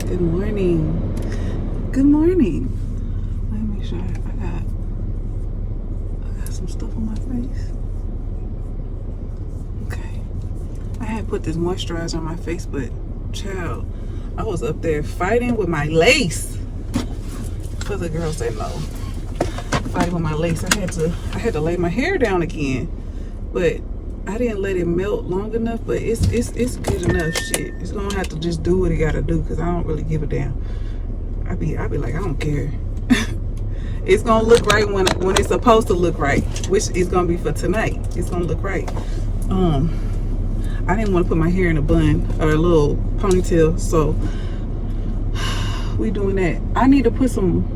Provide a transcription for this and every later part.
Good morning. Good morning. Let me make sure I got some stuff on my face. Okay. I had put this moisturizer on my face, but child, I was up there fighting with my lace. For the girls that know. Fighting with my lace. I had to lay my hair down again. But I didn't let it melt long enough, but it's good enough shit. It's gonna have to just do what it gotta do, because I don't really give a damn. I be like, I don't care. It's gonna look right when it's supposed to look right, which is gonna be for tonight. It's gonna look right. I didn't want to put my hair in a bun or a little ponytail, so we doing that. I need to put some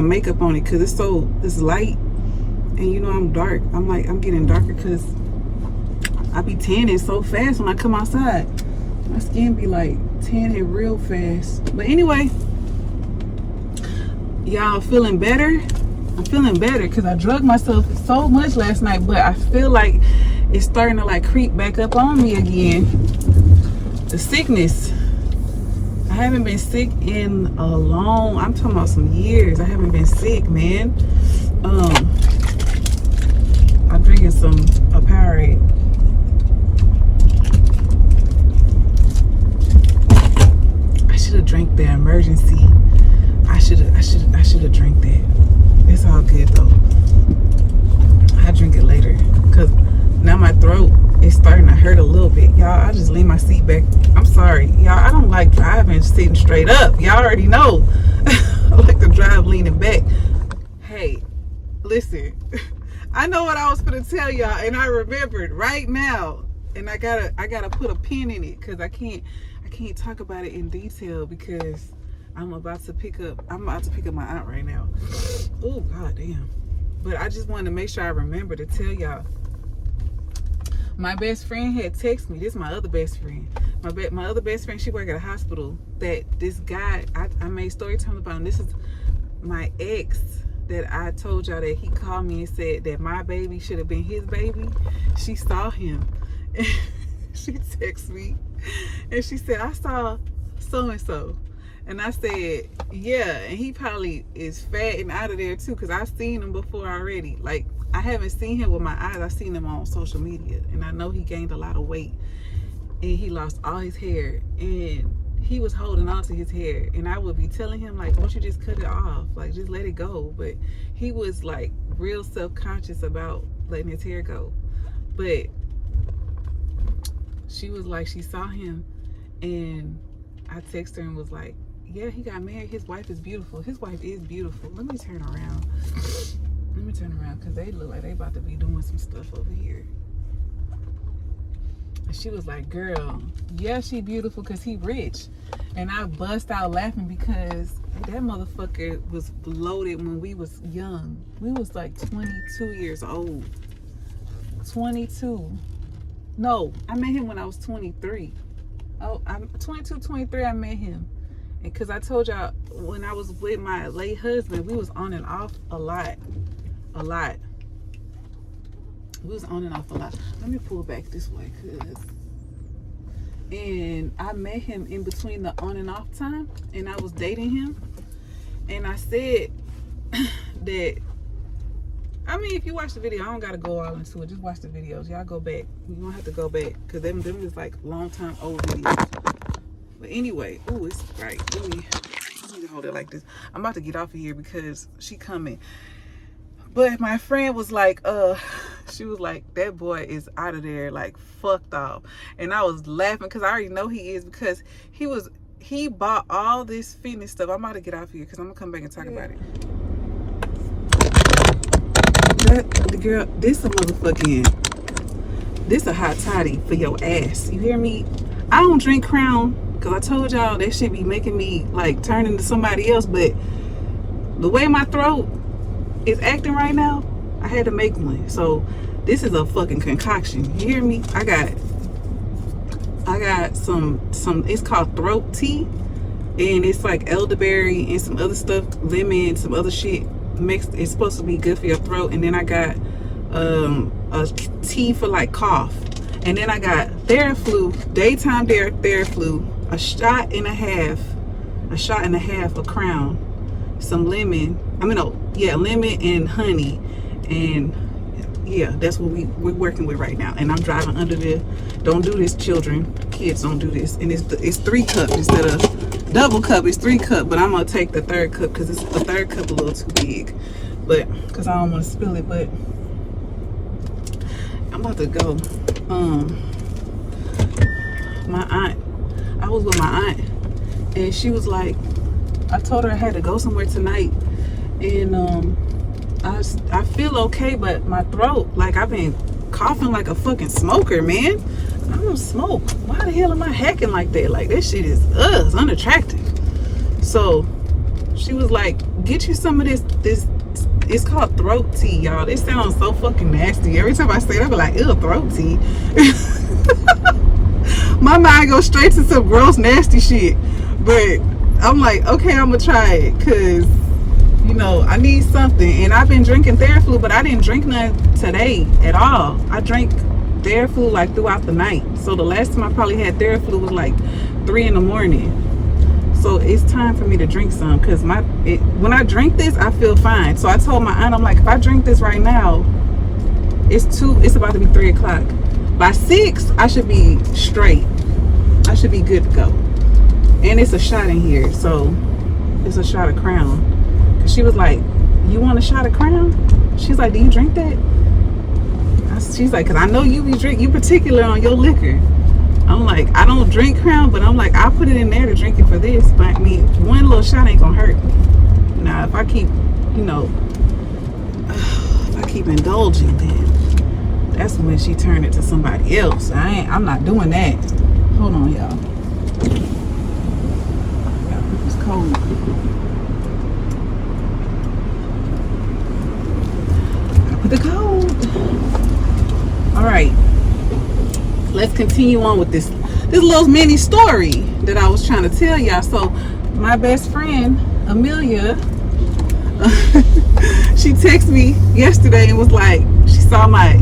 makeup on it because it's light, and you know I'm dark. I'm getting darker because I be tanning so fast when I come outside. My skin be like tanning real fast. But anyway, y'all feeling better? I'm feeling better because I drugged myself so much last night, but I feel like it's starting to like creep back up on me again. The sickness. I haven't been sick in a long, I'm talking about some years. I haven't been sick, man. I'm drinking some Powerade. I should have drank the emergency. I should have drank that. It's all good though. I'll drink it later because now my throat is starting to hurt a little bit. Y'all, I just lean my seat back. I'm sorry, y'all. I don't like driving sitting straight up. Y'all already know. I like to drive leaning back. Hey, listen. I know what I was gonna tell y'all, and I remembered right now. And I gotta put a pin in it because I can't talk about it in detail because I'm about to pick up my aunt right now. Oh god damn. But I just wanted to make sure I remember to tell y'all. My best friend had texted me. This is my other best friend. My other best friend, she worked at a hospital. That this guy, I made Storytime about him. This is my ex that I told y'all that he called me and said that my baby should have been his baby. She saw him. And she texted me. And she said, I saw so-and-so. And I said, yeah. And he probably is fat and out of there too, because I've seen him before already. Like, I haven't seen him with my eyes. I've seen him on social media. And I know he gained a lot of weight. And he lost all his hair. And he was holding on to his hair. And I would be telling him, like, won't you just cut it off? Like, just let it go. But he was, like, real self-conscious about letting his hair go. But she was like, she saw him. And I texted her and was like, yeah, he got married. His wife is beautiful. His wife is beautiful. Let me turn around. Because they look like they about to be doing some stuff over here. And she was like, girl, yeah, she beautiful because he rich. And I bust out laughing because that motherfucker was loaded when we was young. We was like 22 years old. 22. No, I met him when I was 23. Oh, I'm 22, 23, I met him. And because I told y'all, when I was with my late husband, we was on and off a lot. We was on and off a lot. Let me pull back this way, and I met him in between the on and off time, and I was dating him. And I said that, I mean, if you watch the video, I don't gotta go all into it. Just watch the videos. Y'all go back. You don't have to go back because them is like long time old videos. But anyway, ooh, it's right. Let me hold it like this. I'm about to get off of here because she coming. But my friend was like, she was like, that boy is out of there, like fucked off. And I was laughing because I already know he is, because he bought all this fitness stuff. I'm about to get off here because I'm gonna come back and talk about it. The girl, this a hot toddy for your ass. You hear me? I don't drink Crown because I told y'all that shit be making me like turn into somebody else. But the way my throat is acting right now, I had to make one. So this is a fucking concoction. You hear me? I got some it's called throat tea, and it's like elderberry and some other stuff, lemon, some other shit mixed. It's supposed to be good for your throat. And then I got a tea for like cough. And then I got Theraflu, daytime Theraflu, a shot and a half a shot and a half of Crown, some lemon. Lemon and honey, and yeah, that's what we're working with right now. And I'm driving under the. Don't do this, children. Kids, don't do this. And it's 3 cups instead of double cup. It's 3 cup, but I'm gonna take the 3rd cup because it's the 3rd cup a little too big. But because I don't want to spill it. But I'm about to go. My aunt. I was with my aunt, and she was like, I told her I had to go somewhere tonight, and I feel okay, but my throat, like I've been coughing like a fucking smoker, man. I don't smoke. Why the hell am I hacking like that? Like this shit is it's unattractive. So she was like, get you some of this it's called throat tea, y'all. This sounds so fucking nasty. Every time I say it, I be like, ew, throat tea. My mind goes straight to some gross, nasty shit. But I'm like, okay, I'm gonna try it, cause you know I need something. And I've been drinking Theraflu, but I didn't drink none today at all. I drank Theraflu like throughout the night. So the last time I probably had Theraflu was like 3 in the morning. So it's time for me to drink some, because when I drink this, I feel fine. So I told my aunt, I'm like, if I drink this right now, it's about to be 3 o'clock. By 6, I should be straight. I should be good to go. And it's a shot in here, so it's a shot of Crown. Cause she was like, you want a shot of Crown? She's like, do you drink that? She's like, cause I know you particular on your liquor. I'm like, I don't drink Crown, but I'm like, I'll put it in there to drink it for this. But I mean, one little shot ain't gonna hurt. Now, if I keep, if I keep indulging, then that's when she turned it to somebody else. I'm not doing that. Hold on, y'all. It's cold. I put the cold. All right. Let's continue on with this little mini story that I was trying to tell y'all. So my best friend Amelia, she texted me yesterday and was like, she saw my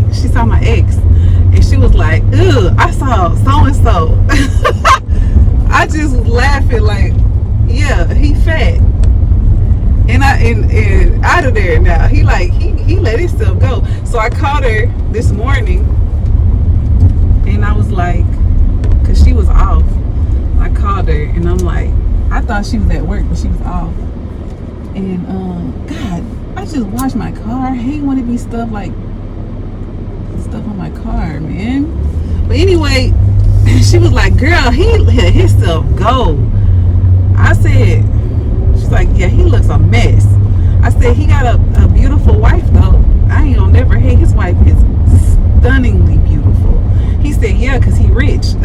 ex, and she was like, "Ugh, I saw so and so." I just was laughing like, yeah, he fat, and out of there now. He let himself go. So I called her this morning. And I was like, cause she was off. I called her and I'm like, I thought she was at work, but she was off. And God, I just washed my car. I hate when it be stuff on my car, man. But anyway, she was like, girl, he let himself go. I said, she's like, yeah, he looks a mess. I said, he got a beautiful wife though. I ain't gonna never hate his wife. Is stunningly beautiful. He said, yeah, because he rich.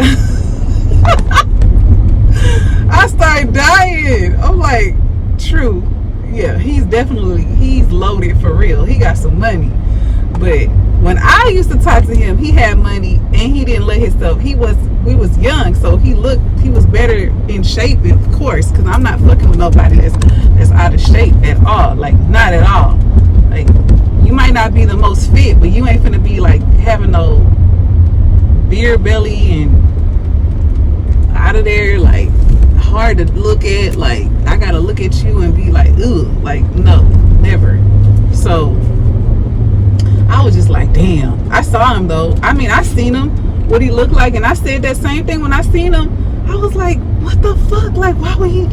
I started dying. I'm like, true. Yeah, he's loaded for real. He got some money. But when I used to talk to him, he had money and he didn't let himself. We was young, so he was better in shape, of course, because I'm not fucking with nobody that's out of shape at all. Like, not at all. Like, you might not be the most fit, but you ain't finna be like having no beer belly and out of there, like hard to look at. Like, I gotta look at you and be like, ugh, like, no, never. So I was just like, damn. I saw him though. I mean, I seen him, what he looked like, and I said that same thing when I seen him. I was like, what the fuck? Like, why would he?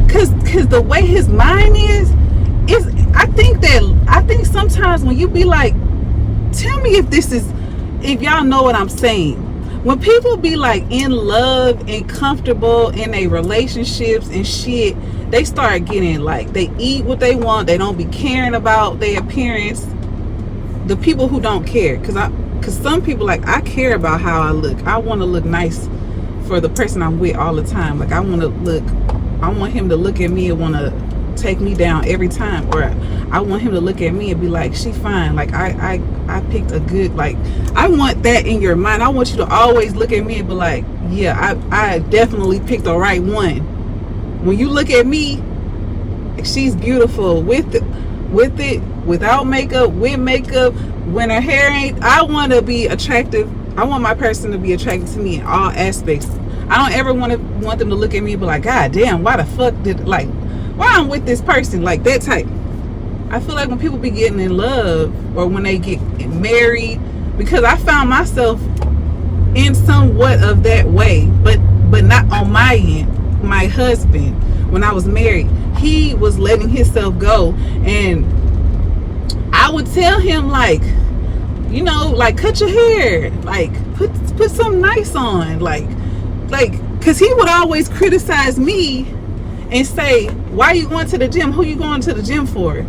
Cause the way his mind is I think sometimes when you be like, tell me if y'all know what I'm saying. When people be like in love and comfortable in their relationships and shit, they start getting like, they eat what they want. They don't be caring about their appearance. The people who don't care, cause some people, like, I care about how I look. I want to look nice for the person I'm with all the time. Like, I want him to look at me and want to take me down every time, or I want him to look at me and be like, she fine. Like, I picked a good, like, I want that in your mind. I want you to always look at me and be like, yeah, I definitely picked the right one. When you look at me, she's beautiful with it, without makeup, with makeup, when her hair ain't. I want to be attractive. I want my person to be attracted to me in all aspects. I don't ever want them to look at me and be like, God damn, why the fuck why I'm with this person, like that type. I feel like when people be getting in love or when they get married, because I found myself in somewhat of that way, but not on my end. My husband, when I was married, he was letting himself go, and I would tell him, like, you know, like, cut your hair, like put something nice on, like because he would always criticize me and say, why are you going to the gym? Who you going to the gym for?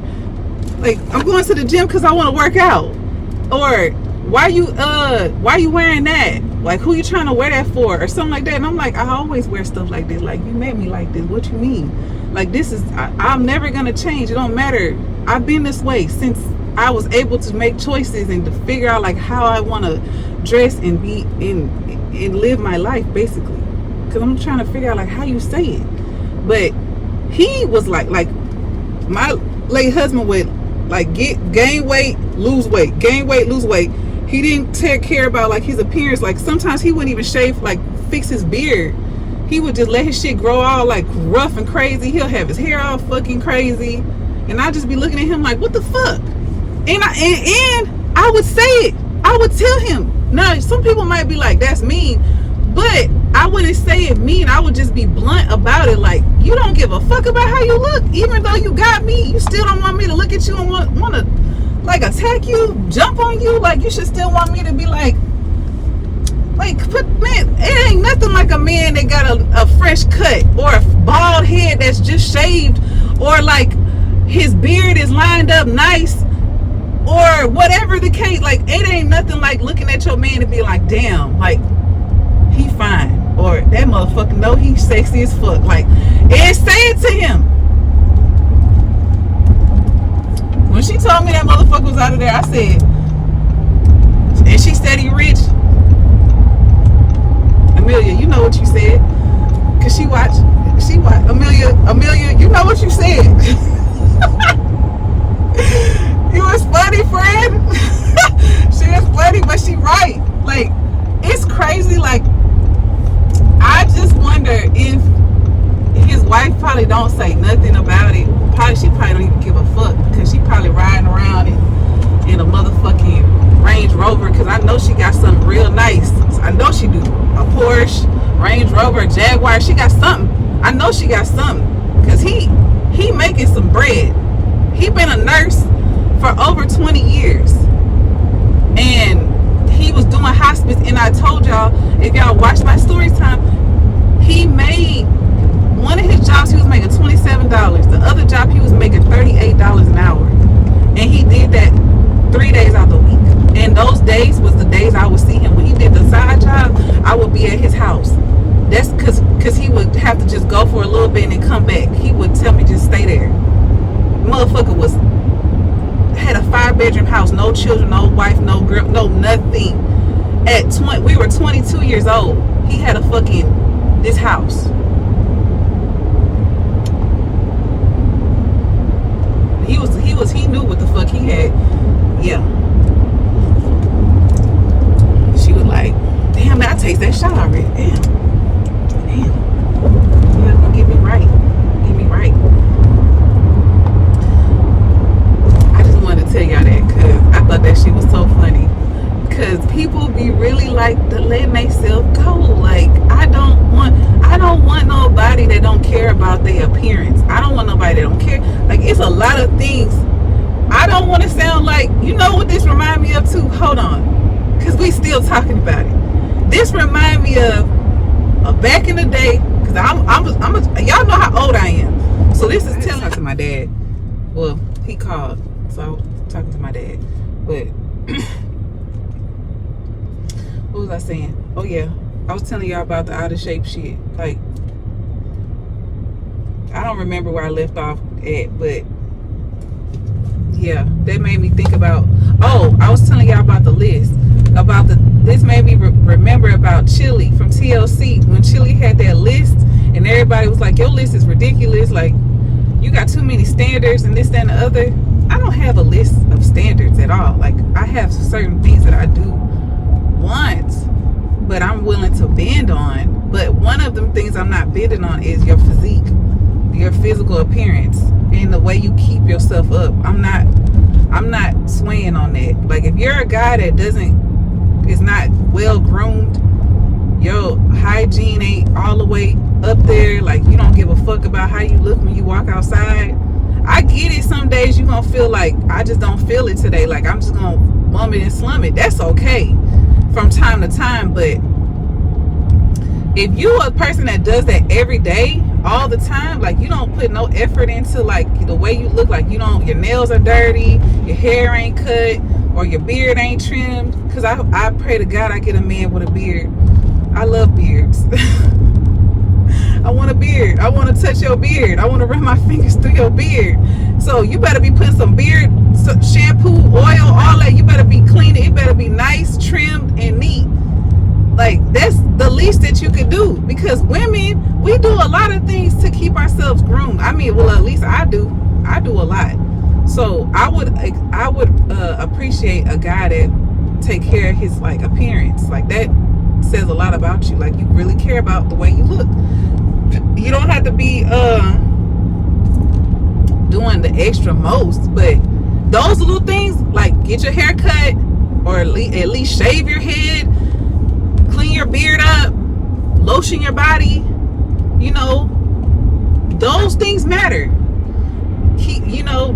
Like, I'm going to the gym because I want to work out. Or why you wearing that? Like, who you trying to wear that for? Or something like that. And I'm like, I always wear stuff like this. Like, you made me like this. What you mean? Like, this is, I'm never gonna change. It don't matter. I've been this way since I was able to make choices and to figure out like how I want to dress and be and live my life, basically. Because I'm trying to figure out like how you say it. But he was like my late husband would like gain weight, lose weight, gain weight, lose weight. He didn't take care about like his appearance. Like sometimes he wouldn't even shave, like fix his beard. He would just let his shit grow all like rough and crazy. He'll have his hair all fucking crazy, and I'd just be looking at him like, what the fuck? And I would say it. I would tell him. Now some people might be like, that's mean, but I wouldn't say it mean. I would just be blunt about it. Like, you don't give a fuck about how you look. Even though you got me, you still don't want me to look at you and want to like attack you, jump on you. Like, you should still want me to be like, man, it ain't nothing like a man that got a fresh cut or a bald head that's just shaved, or like his beard is lined up nice, or whatever the case. Like, it ain't nothing like looking at your man and be like, damn, like, he fine, or that motherfucker know he's sexy as fuck. Like, and say it to him. When she told me that motherfucker was out of there, I said, and she said he rich. Amelia, you know what you said, cause she watched. Amelia, you know what you said. You was funny, friend. She was funny, but she right. Like, it's crazy. Like, I just wonder if his wife probably don't say nothing about it. She probably don't even give a fuck, because she probably riding around in a motherfucking Range Rover, because I know she got something real nice. I know she do. A Porsche, Range Rover, Jaguar. She got something. I know she got something, because he making some bread. He been a nurse for over 20 years, and he was doing hospice. And I told y'all, if y'all watch my story time, he made one of his jobs, he was making $27. The other job, he was making $38 an hour, and he did that 3 days out the week. And those days was the days I would see him. When he did the side job, I would be at his house. That's because he would have to just go for a little bit and then come back. He would tell me just stay there. Motherfucker had a 5-bedroom house, no children, no wife, no girl, no nothing. We were 22 years old. He had this house. He knew what the fuck he had. Yeah. She was like, damn, I taste that shot already. Damn. Yeah, gonna get me right. I just wanted to tell y'all that, because I thought that shit was so funny. Because people be really like to letting themselves go. Like, I don't want nobody that don't care about their appearance. I don't want nobody that don't care. Like, it's a lot of things. I don't want to sound like, you know what this remind me of too? Hold on, because we still talking about it. This remind me of back in the day, because y'all know how old I am. So this is telling to my dad. Well, he called, so I was talking to my dad. But what was I saying? Oh yeah, I was telling y'all about the out of shape shit. Like, I don't remember where I left off at, but yeah, that made me think about, I was telling y'all about the list. This made me remember about Chili from TLC, when Chili had that list and everybody was like, your list is ridiculous, like, you got too many standards and this, that, and the other. I don't have a list of standards at all. Like, I have certain things that I do want, but I'm willing to bend on. But one of them things I'm not bidding on is your physique, your physical appearance, and the way you keep yourself up. I'm not swaying on that. Like, if you're a guy that is not well groomed, your hygiene ain't all the way up there, like you don't give a fuck about how you look when you walk outside. I get it, some days you gonna feel like, I just don't feel it today, like I'm just gonna bum it and slum it. That's okay from time to time. But if you a person that does that every day, all the time, like you don't put no effort into like the way you look, like your nails are dirty, your hair ain't cut, or your beard ain't trimmed, because I pray to God I get a man with a beard. I love beards. I want a beard. I want to touch your beard. I want to run my fingers through your beard. So you better be putting some beard shampoo, oil, all that. You better be clean. It better be nice, trimmed, and neat. Like, that's the least that you could do, because women, we do a lot of things to keep ourselves groomed. I mean, well, at least I do a lot. So I would appreciate a guy that take care of his like appearance. Like, that says a lot about you. Like, you really care about the way you look. You don't have to be doing the extra most, but those little things, like get your hair cut, or at least shave your head, clean your beard up, lotion your body, those things matter.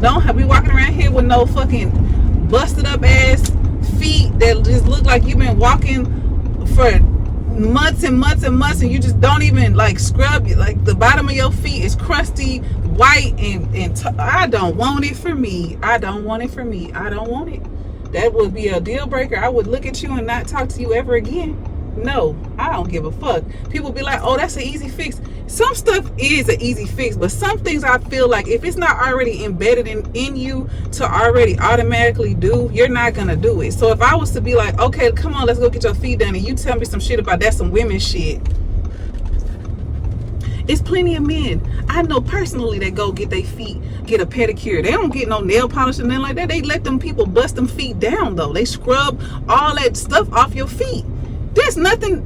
Don't be walking around here with no fucking busted up ass feet that just look like you've been walking for months and months and months, and you just don't even like scrub. Like, the bottom of your feet is crusty, white, and I don't want it for me. I don't want it. That would be a deal breaker. I would look at you and not talk to you ever again. No, I don't give a fuck. People be like, oh, that's an easy fix. Some stuff is an easy fix, but some things I feel like if it's not already embedded in you to already automatically do, you're not gonna do it. So if I was to be like, okay, come on, let's go get your feet done, and you tell me some shit about that, some women shit. It's plenty of men I know personally that go get their feet, get a pedicure. They don't get no nail polish and nothing like that. They let them people bust them feet down though. They scrub all that stuff off your feet. There's nothing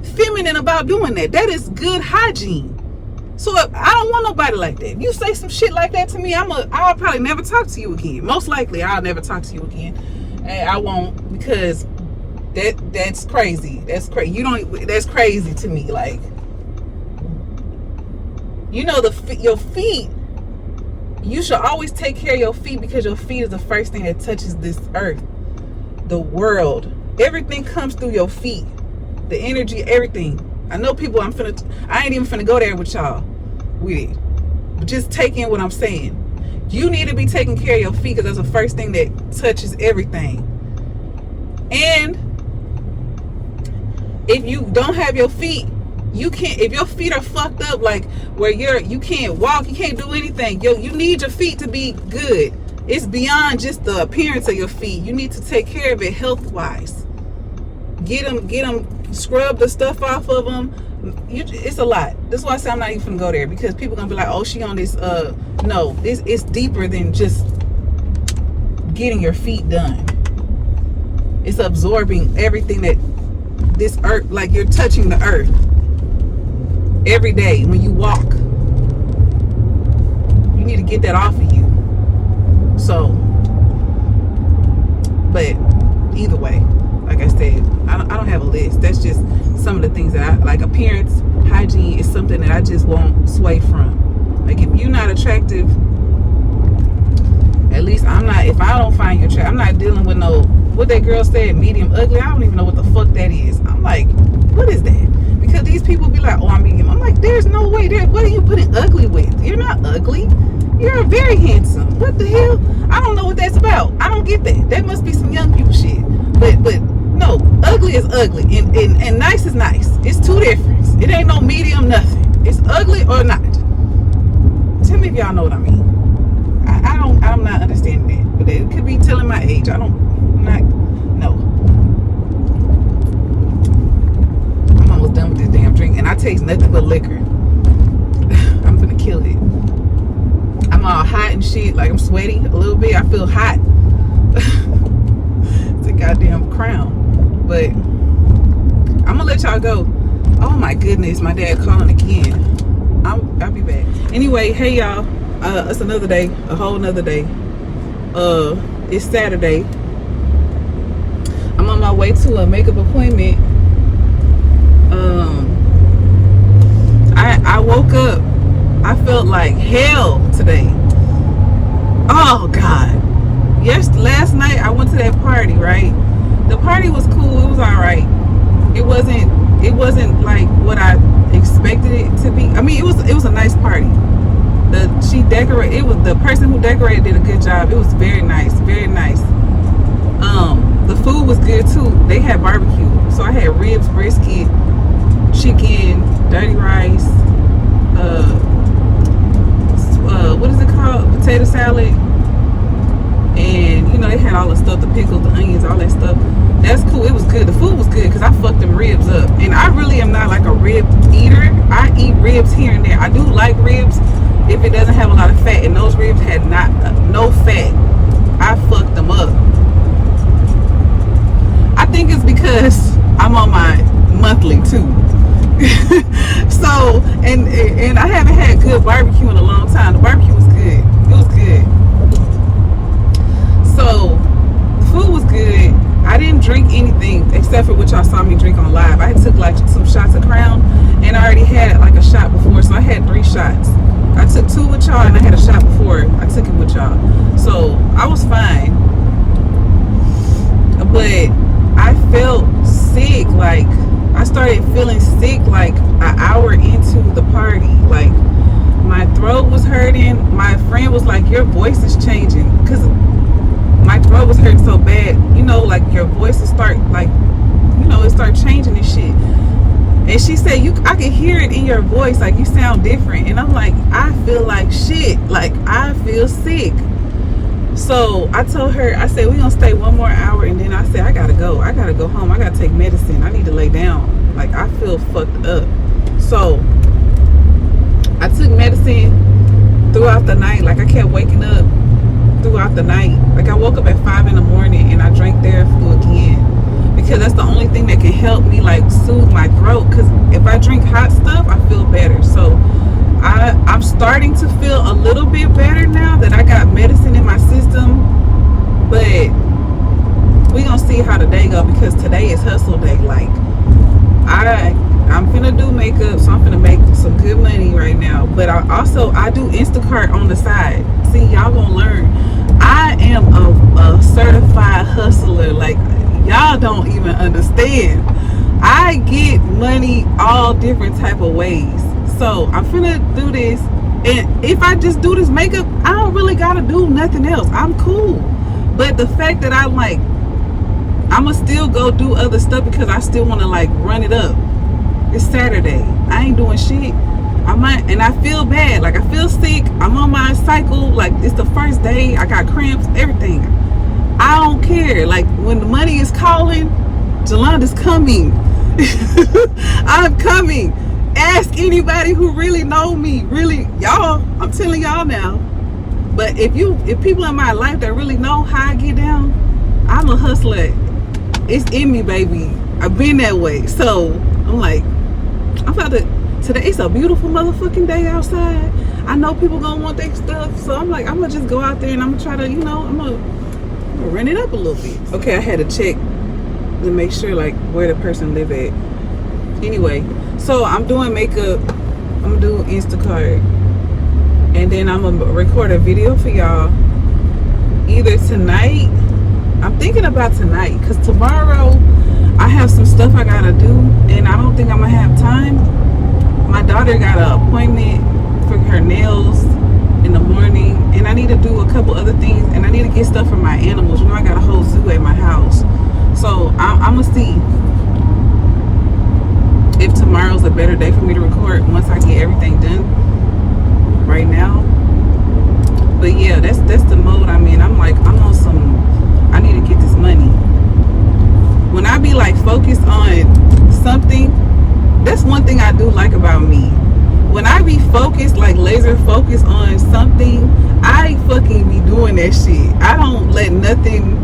feminine about doing that. That is good hygiene. So I don't want nobody like that. If you say some shit like that to me, I'll probably never talk to you again. Most likely I'll never talk to you again. And I won't, because that's crazy. That's crazy. That's crazy to me. Like, your feet, you should always take care of your feet, because your feet is the first thing that touches this earth, the world. Everything comes through your feet. The energy, everything. I know people, I ain't even finna go there with y'all with it. But just take in what I'm saying. You need to be taking care of your feet, because that's the first thing that touches everything. And if you don't have your feet, you can't, if your feet are fucked up, like where you can't walk, you can't do anything, you need your feet to be good. It's beyond just the appearance of your feet. You need to take care of it health wise. Get them, scrub the stuff off of them. It's a lot. That's why I say I'm not even gonna go there, because people gonna be like, oh, she on this. No, it's deeper than just getting your feet done. It's absorbing everything that this earth, like you're touching the earth every day when you walk. You need to get that off of you. So, but either way, like I said, I don't have a list. That's just some of the things that I like. Appearance, hygiene is something that I just won't sway from. Like, if you're not attractive, at least I'm not. If I don't find you attractive, I'm not dealing with no, what that girl said, medium ugly. I don't even know what the fuck that is. I'm like, what is that? Because these people be like, oh, I'm medium. I'm like, there's no way. What are you putting ugly with? You're not ugly. You're very handsome. What the hell? I don't know what that's about. I don't get that. That must be some young people shit. But no, ugly is ugly, and nice is nice. It's two difference. It ain't no medium nothing. It's ugly or not. Tell me if y'all know what I mean. I'm not understanding that. But it could be telling my age. No. I'm almost done with this damn drink, and I taste nothing but liquor. I'm gonna kill it. I'm all hot and shit, like I'm sweaty a little bit. I feel hot. It's a goddamn crown. But I'm gonna let y'all go. Oh my goodness, my dad calling again. I'll be back. Anyway, hey y'all. It's another day, a whole nother day. It's Saturday. I'm on my way to a makeup appointment. I woke up. I felt like hell today. Oh God. Last night I went to that party, right? The party was cool. It was all right. It wasn't like what I expected it to be. I mean, it was a nice party. The person who decorated did a good job. It was very nice, very nice. The food was good too. They had barbecue, so I had ribs, brisket, chicken, dirty rice, what is it called? Potato salad, and they had all the stuff, the pickles, the onions, all that stuff. That's cool. It was good. The food was good because I fucked them ribs up, and I really am not like a rib eater. I eat ribs here and there. I do like ribs if it doesn't have a lot of fat, and those ribs had no fat. I fucked them up. I think it's because I'm on my monthly too. So and I haven't had good barbecue in a long time. The barbecue was good. It was good. So the food was good. I didn't drink anything except for what y'all saw me drink on live. I took like some shots of Crown, and I already had like a shot before, so I had 3 shots. I took 2 with y'all, and I had a shot before I took it with y'all. So I was fine. But I felt sick. Like, I started feeling sick like an hour into the party. Like, my throat was hurting. My friend was like, your voice is changing. Because my throat was hurting so bad. Like your voice will start, like, it start changing and shit. And she said, I can hear it in your voice, like you sound different. And I'm like, I feel like shit. Like, I feel sick. So I told her, I said, we're gonna stay 1 more hour, and then I said, I gotta go home. I gotta take medicine. I need to lay down. Like, I feel fucked up. So I took medicine throughout the night. Like, I kept waking up throughout the night. Like, I woke up at 5 in the morning and I drank Theraflu again, because that's the only thing that can help me like soothe my throat. Because if I drink hot stuff, I feel better. So I'm starting to feel a little bit better now that I got medicine in my system. But we gonna see how the day go, because today is hustle day. Like, I'm finna do makeup, so I'm finna make some good money right now. But I do Instacart on the side. See, y'all gonna learn. I am a certified hustler. Like, y'all don't even understand. I get money all different type of ways. So I'm finna do this, and if I just do this makeup, I don't really gotta do nothing else. I'm cool. But the fact that I'ma still go do other stuff because I still wanna like run it up. It's Saturday. I ain't doing shit. And I feel bad. Like, I feel sick. I'm on my cycle. Like, it's the first day. I got cramps, everything. I don't care. Like, when the money is calling, Joelanda's coming. I'm coming. Ask anybody who really know me. Really, y'all, I'm telling y'all now. But if people in my life that really know how I get down, I'm a hustler. It's in me, baby. I've been that way. So I'm like, today's a beautiful motherfucking day outside. I know people gonna want their stuff, so I'm like, I'm gonna just go out there and I'm gonna try to, I'm gonna run it up a little bit. Okay, I had to check to make sure like where the person live at. Anyway, so I'm doing makeup. I'm gonna do Instacart, and then I'm gonna record a video for y'all either tonight. I'm thinking about tonight, because tomorrow I have some stuff I gotta do, and I don't think I'm gonna have time. My daughter got an appointment for her nails in the morning, and I need to do a couple other things, and I need to get stuff for my animals. I got a whole zoo at my house. So I'm gonna see if tomorrow's a better day for me to record once I get everything done right now. But yeah, that's the mode I'm in. I'm like, I'm on some, I need to get this money. When I be like focused on something, that's one thing I do like about me. When I be focused, like laser focused on something, I fucking be doing that shit. I don't let nothing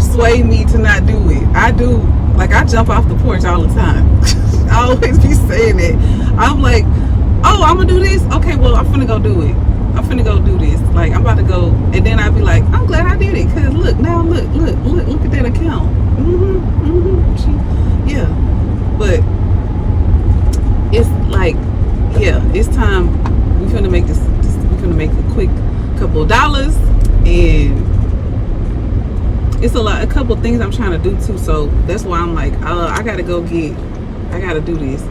sway me to not do it. I do, like, I jump off the porch all the time. always be saying that. I'm like, oh, I'm gonna do this. Okay, well, I'm finna go do it. I'm finna go do this. Like, I'm about to go, and then I'd be like, I'm glad I did it, cause look now, look at that account. Yeah, but it's like, yeah, it's time. We finna make this. We finna make a quick couple of dollars, and it's a couple things I'm trying to do too. So that's why I'm like, I gotta do this.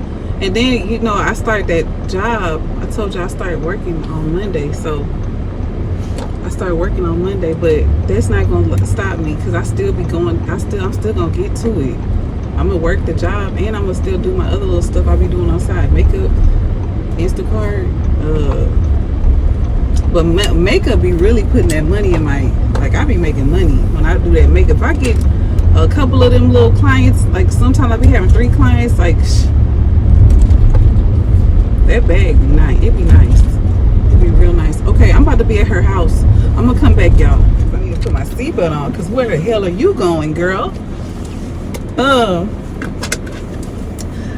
And then, you know, I started that job. I told you I started working on Monday. So I started working on Monday, but that's not gonna stop me, because I still be going. I'm still gonna get to it. I'm gonna work the job, and I'm gonna still do my other little stuff I be doing outside, makeup, Instacart. But makeup be really putting that money in my, like, I be making money when I do that makeup. If I get a couple of them little clients, like sometimes I be having 3 clients, like that bag be nice. It be nice. It be real nice. Okay, I'm about to be at her house. I'm gonna come back, y'all. I need to put my seatbelt on, because where the hell are you going, girl?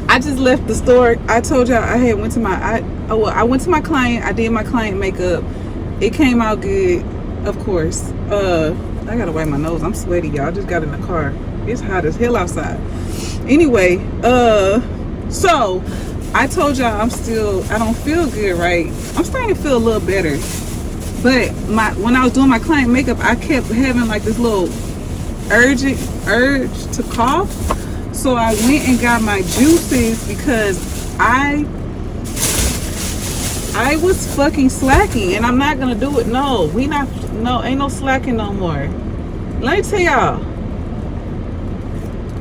I just left the store. I told y'all I had went to my I went to my client. I did my client makeup. It came out good, of course. I gotta wipe my nose. I'm sweaty, y'all. I just got in the car. It's hot as hell outside. Anyway, so I told y'all I don't feel good, right? I'm starting to feel a little better. But when I was doing my client makeup, I kept having like this little urge to cough. So I went and got my juices, because I was fucking slacking, and I'm not gonna do it. No, ain't no slacking no more. Let me tell y'all,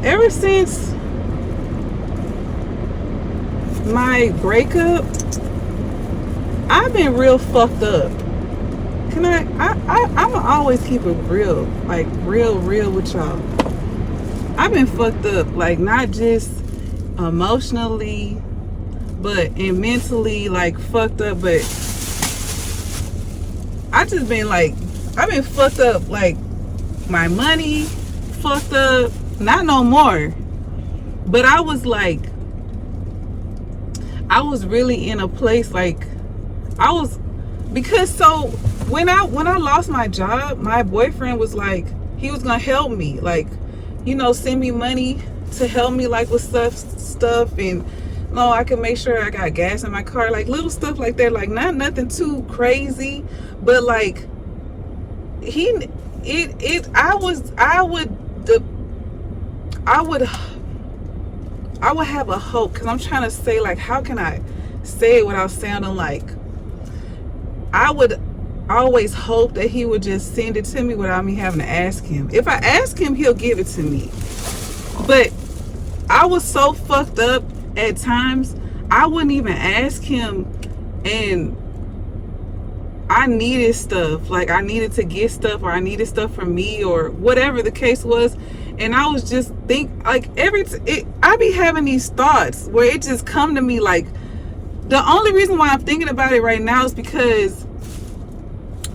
ever since my breakup, I've been real fucked up. I'ma always keep it real, like real with y'all. I've been fucked up, like not just emotionally, and mentally, like fucked up, but I've been fucked up, like my money fucked up, not no more, but I was really in a place, like so when I lost my job, my boyfriend was like, he was gonna help me, like, you know, send me money to help me, like with stuff, and no, I can make sure I got gas in my car, like little stuff like that, like not nothing too crazy, but like I would have a hope, because I'm trying to say, like, how can I say it without sounding like, I would always hope that he would just send it to me without me having to ask him. If I ask him, he'll give it to me. But I was so fucked up at times, I wouldn't even ask him, and I needed stuff, like I needed to get stuff, or I needed stuff from me, or whatever the case was, and I was just like I be having these thoughts where it just come to me, like the only reason why I'm thinking about it right now is because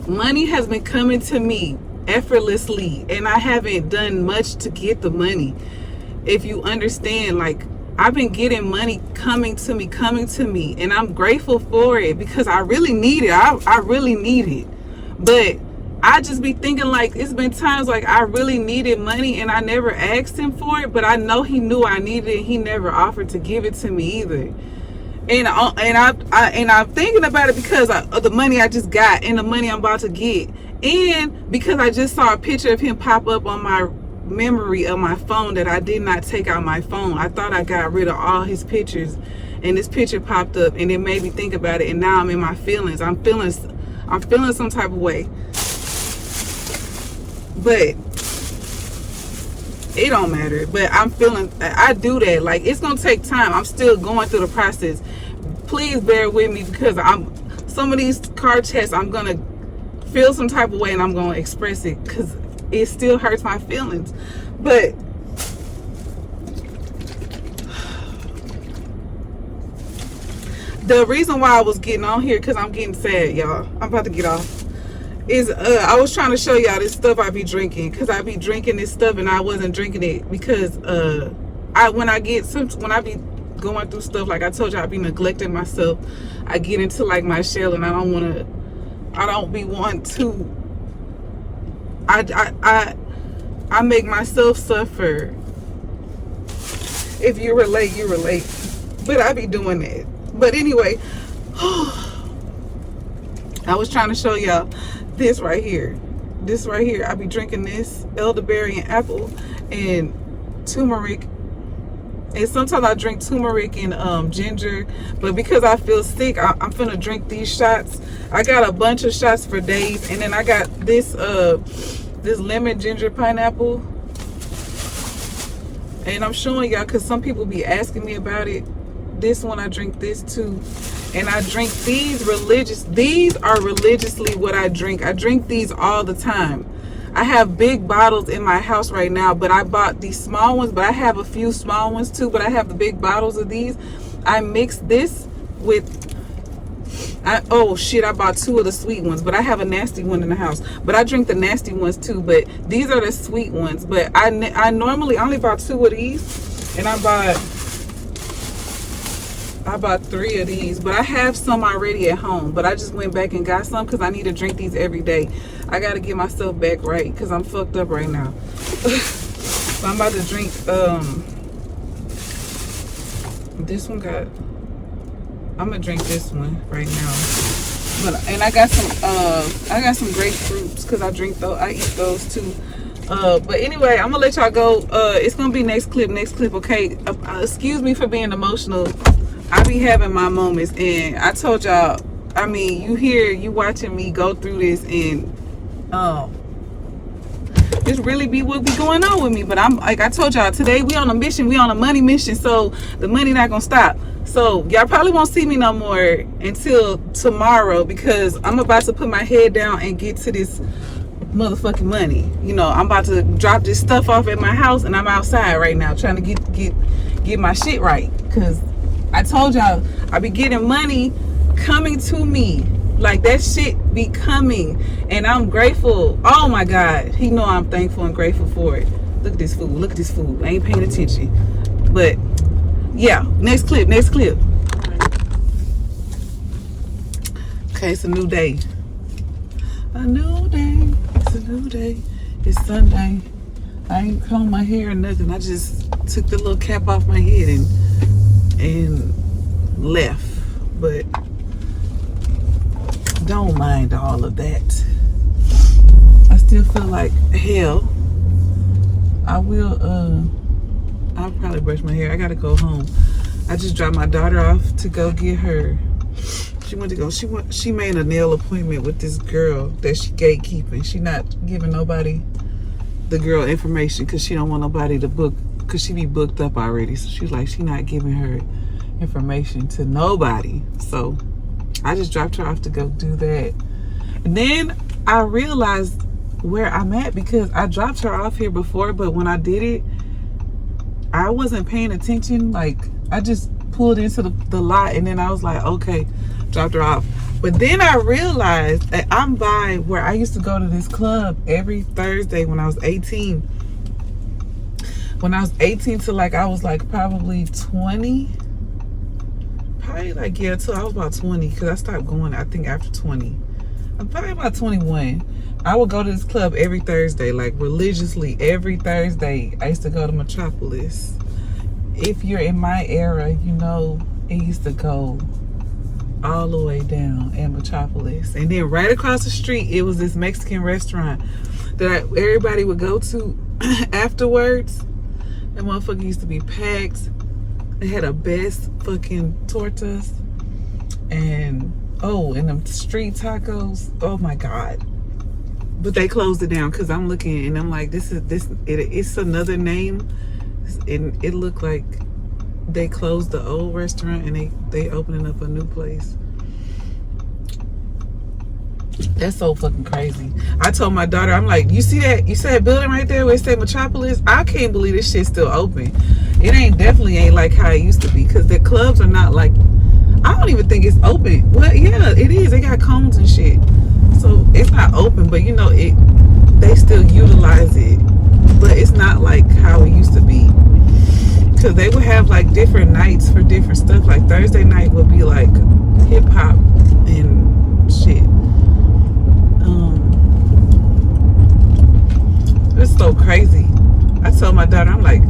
money has been coming to me effortlessly, and I haven't done much to get the money. If you understand, like I've been getting money coming to me, and I'm grateful for it, because I really need it. I really need it. But I just be thinking, like, it's been times like I really needed money and I never asked him for it, but I know he knew I needed it. He never offered to give it to me either. And I'm thinking about it because of the money I just got and the money I'm about to get, and because I just saw a picture of him pop up on my memory of my phone that I did not take out my phone. I thought I got rid of all his pictures, and this picture popped up, and it made me think about it, and now I'm in my feelings. I'm feeling some type of way, but it don't matter. But I do that. Like, it's gonna take time. I'm still going through the process. Please bear with me, because some of these car chats, I'm gonna feel some type of way, and I'm gonna express it, because it still hurts my feelings. But the reason why I was getting on here, because I'm getting sad, y'all. I'm about to get off. Is I was trying to show y'all this stuff I be drinking, because I be drinking this stuff and I wasn't drinking it because when I be going through stuff. Like I told you, I be neglecting myself. I get into like my shell, and I don't be wanting to. I make myself suffer. If you relate, you relate. But I be doing that. But anyway, I was trying to show y'all this right here. This right here. I be drinking this elderberry and apple and turmeric. And sometimes I drink turmeric and ginger. But because I feel sick, I'm finna drink these shots. I got a bunch of shots for days. And then I got this this lemon ginger pineapple. And I'm showing y'all because some people be asking me about it. This one, I drink this too. And I drink these these are religiously what I drink. I drink these all the time. I have big bottles in my house right now, but I bought these small ones, but I have a few small ones too, but I have the big bottles of these. I mix this with, oh shit, I bought 2 of the sweet ones, but I have a nasty one in the house. But I drink the nasty ones too, but these are the sweet ones. But I normally only bought 2 of these, and I bought 3 of these, but I have some already at home. But I just went back and got some because I need to drink these every day. I got to get myself back right because I'm fucked up right now. So I'm about to drink this one. I'm gonna drink this one right now. And I got some grapefruits because I eat those too. But anyway, I'm gonna let y'all go. It's gonna be next clip, okay? Excuse me for being emotional. I be having my moments, and I told y'all, I mean, you watching me go through this, and this really be what be going on with me. But I'm like I told y'all, today we on a mission, we on a money mission, so the money not gonna stop. So y'all probably won't see me no more until tomorrow, because I'm about to put my head down and get to this motherfucking money. You know, I'm about to drop this stuff off at my house, and I'm outside right now trying to get my shit right, because I told y'all I be getting money coming to me. Like, that shit be coming, and I'm grateful. Oh my God, he know I'm thankful and grateful for it. Look at this food, look at this food. I ain't paying attention. But yeah, next clip. Okay, it's a new day. A new day. It's a new day. It's Sunday. I ain't combed my hair or nothing. I just took the little cap off my head and left. But don't mind all of that. I still feel like hell. I'll probably brush my hair. I gotta go home. I just dropped my daughter off to go get her. She made a nail appointment with this girl that she gatekeeping. She not giving nobody the girl information because she don't want nobody to book, because she be booked up already. So she's like, she not giving her information to nobody. So I just dropped her off to go do that. And then I realized where I'm at, because I dropped her off here before, but when I did it, I wasn't paying attention. Like, I just pulled into the lot, and then I was like, okay, dropped her off. But then I realized that I'm by where I used to go to this club every Thursday when I was 18. When I was 18 to like, I was like probably 20. Probably like, yeah, till I was about 20, because I stopped going, I think, after 20. I'm probably about 21. I would go to this club every Thursday, like religiously every Thursday. I used to go to Metropolis. If you're in my era, you know it used to go all the way down at Metropolis. And then right across the street, it was this Mexican restaurant that everybody would go to afterwards. That motherfucker used to be packed. They had the best fucking tortas. And, oh, and them street tacos. Oh my God. But they closed it down, because I'm looking and I'm like, it's another name. And it looked like they closed the old restaurant and they opening up a new place. That's so fucking crazy. I told my daughter, I'm like, you see that building right there where it say Metropolis? I can't believe this shit's still open. It definitely ain't like how it used to be, because the clubs are not like, I don't even think it's open. Well, yeah, it is. They got cones and shit. So it's not open, but you know, they still utilize it. But it's not like how it used to be. Because they would have like different nights for different stuff. Like Thursday night would be like hip hop and shit. It's so crazy. I told my daughter, I'm like,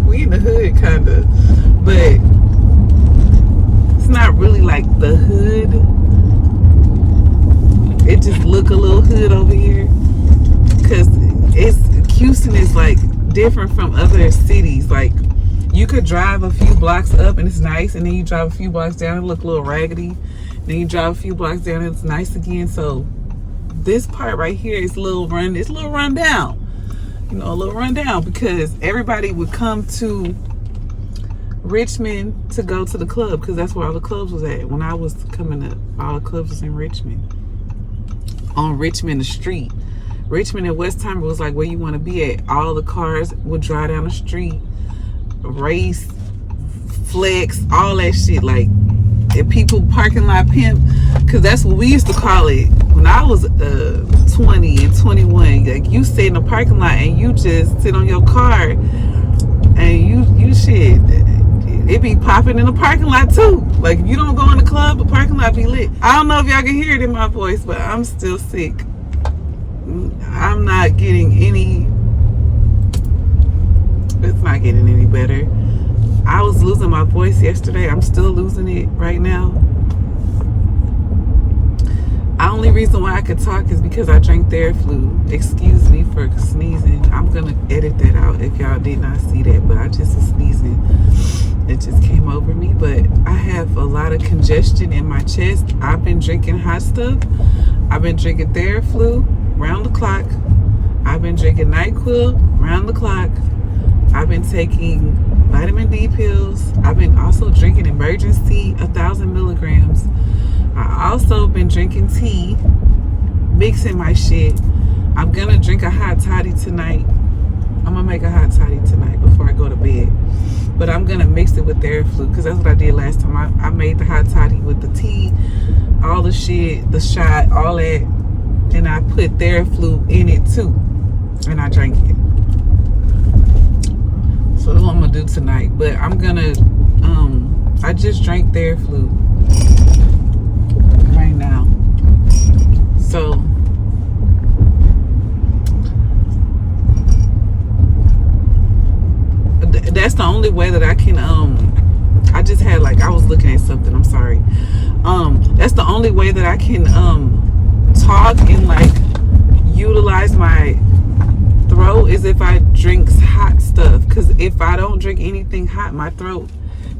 we in the hood kind of, but it's not really like the hood. It just look a little hood over here, because Houston is like different from other cities. Like you could drive a few blocks up and it's nice, and then you drive a few blocks down and look a little raggedy, then you drive a few blocks down and it's nice again. So this part right here is a little run down, you know, a little run down, because everybody would come to Richmond to go to the club, because that's where all the clubs was at. When I was coming up, all the clubs was in Richmond, on Richmond the street. Richmond and Westheimer was like where you want to be at. All the cars would drive down the street, race, flex, all that shit. Like, if people parking lot pimp, because that's what we used to call it when I was 20 and 21. Like, you sit in the parking lot and you just sit on your car and you shit. It be popping in the parking lot too. Like, if you don't go in the club, the parking lot be lit. I don't know if y'all can hear it in my voice, but I'm still sick. I'm not getting any, it's not getting any better. I was losing my voice yesterday. I'm still losing it right now. The only reason why I could talk is because I drank Theraflu. Excuse me for sneezing. I'm gonna edit that out if y'all did not see that, but I just was sneezing. It just came over me. But I have a lot of congestion in my chest. I've been drinking hot stuff. I've been drinking Theraflu round the clock. I've been drinking NyQuil round the clock. I've been taking vitamin D pills. I've been also drinking Emergency 1,000 milligrams. I also been drinking tea, mixing my shit. I'm gonna drink a hot toddy tonight. I'm gonna make a hot toddy tonight before I go to bed. But I'm gonna mix it with Theraflu, because that's what I did last time. I made the hot toddy with the tea, all the shit, the shot, all that. And I put Theraflu in it too. And I drank it. So that's what I'm gonna do tonight. But I'm gonna, I just drank Theraflu right now. So that's the only way that I can, I just had like, I was looking at something, I'm sorry. That's the only way that I can, talk and like utilize my throat is if I drink hot stuff. Because if I don't drink anything hot, my throat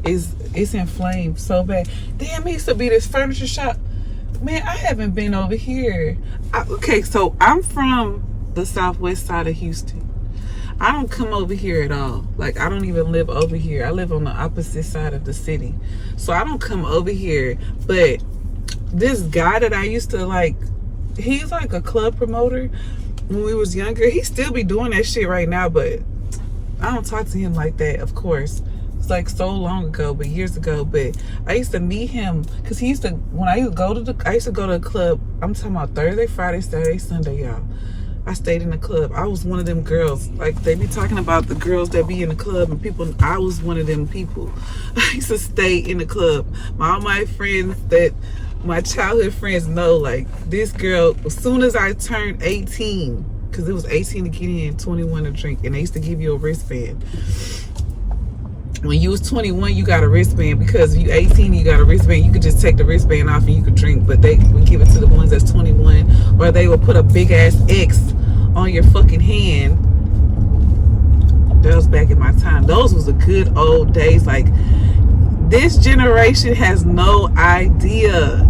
it's inflamed so bad. Damn, it used to be this furniture shop. Man, I haven't been over here. Okay, so I'm from the southwest side of Houston. I don't come over here at all. Like, I don't even live over here. I live on the opposite side of the city. So I don't come over here. But this guy that I used to like, he's like a club promoter. When we was younger, he still be doing that shit right now, but I don't talk to him like that, of course. It's like so long ago, but years ago. But I used to meet him because he used to, when I used to go to the club. I'm talking about Thursday, Friday, Saturday, Sunday, y'all. I stayed in the club. I was one of them girls. Like, they be talking about the girls that be in the club and people. I was one of them people. I used to stay in the club. All my friends that, my childhood friends know, like, this girl, as soon as I turned 18, because it was 18 to get in, 21 to drink, and they used to give you a wristband. When you was 21, you got a wristband, because if you 18, you got a wristband. You could just take the wristband off and you could drink, but they would give it to the ones that's 21, or they would put a big ass X on your fucking hand. That was back in my time. Those was the good old days. Like, this generation has no idea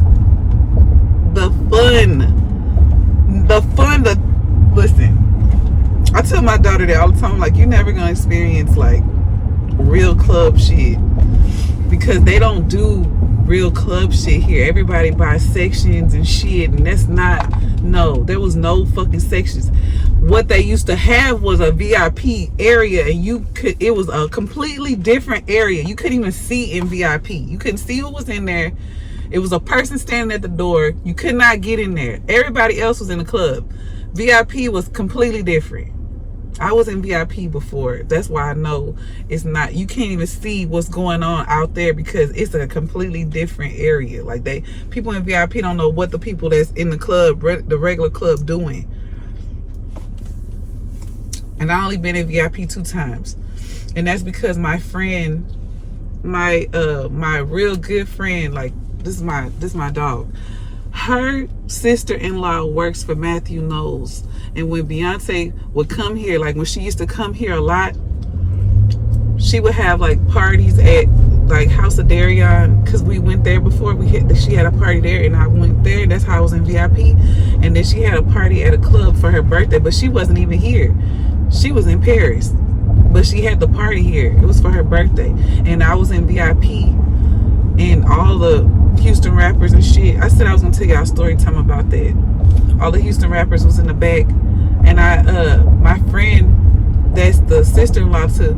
the fun, listen, I tell my daughter that all the time, like, you're never gonna experience like real club shit, because they don't do real club shit here. Everybody buys sections and shit, and that's not, no, there was no fucking sections. What they used to have was a VIP area, and it was a completely different area. You couldn't even see in VIP. You couldn't see who was in there. It was a person standing at the door. You could not get in there. Everybody else was in the club. VIP was completely different. I was in VIP before. That's why I know it's not, you can't even see what's going on out there because it's a completely different area. Like people in VIP don't know what the people that's in the club, the regular club, doing. And I only been in VIP 2 times. And that's because my friend, my real good friend, like this is my dog. Her sister-in-law works for Matthew Knowles. And when Beyonce would come here, like when she used to come here a lot, she would have like parties at like House of Darion, because we went there before. She had a party there and I went there. That's how I was in VIP. And then she had a party at a club for her birthday, but she wasn't even here. She was in Paris, but she had the party here. It was for her birthday. And I was in VIP and all the Houston rappers and shit. I said I was gonna tell y'all story time about that. All the Houston rappers was in the back, and my friend, that's the sister-in-law to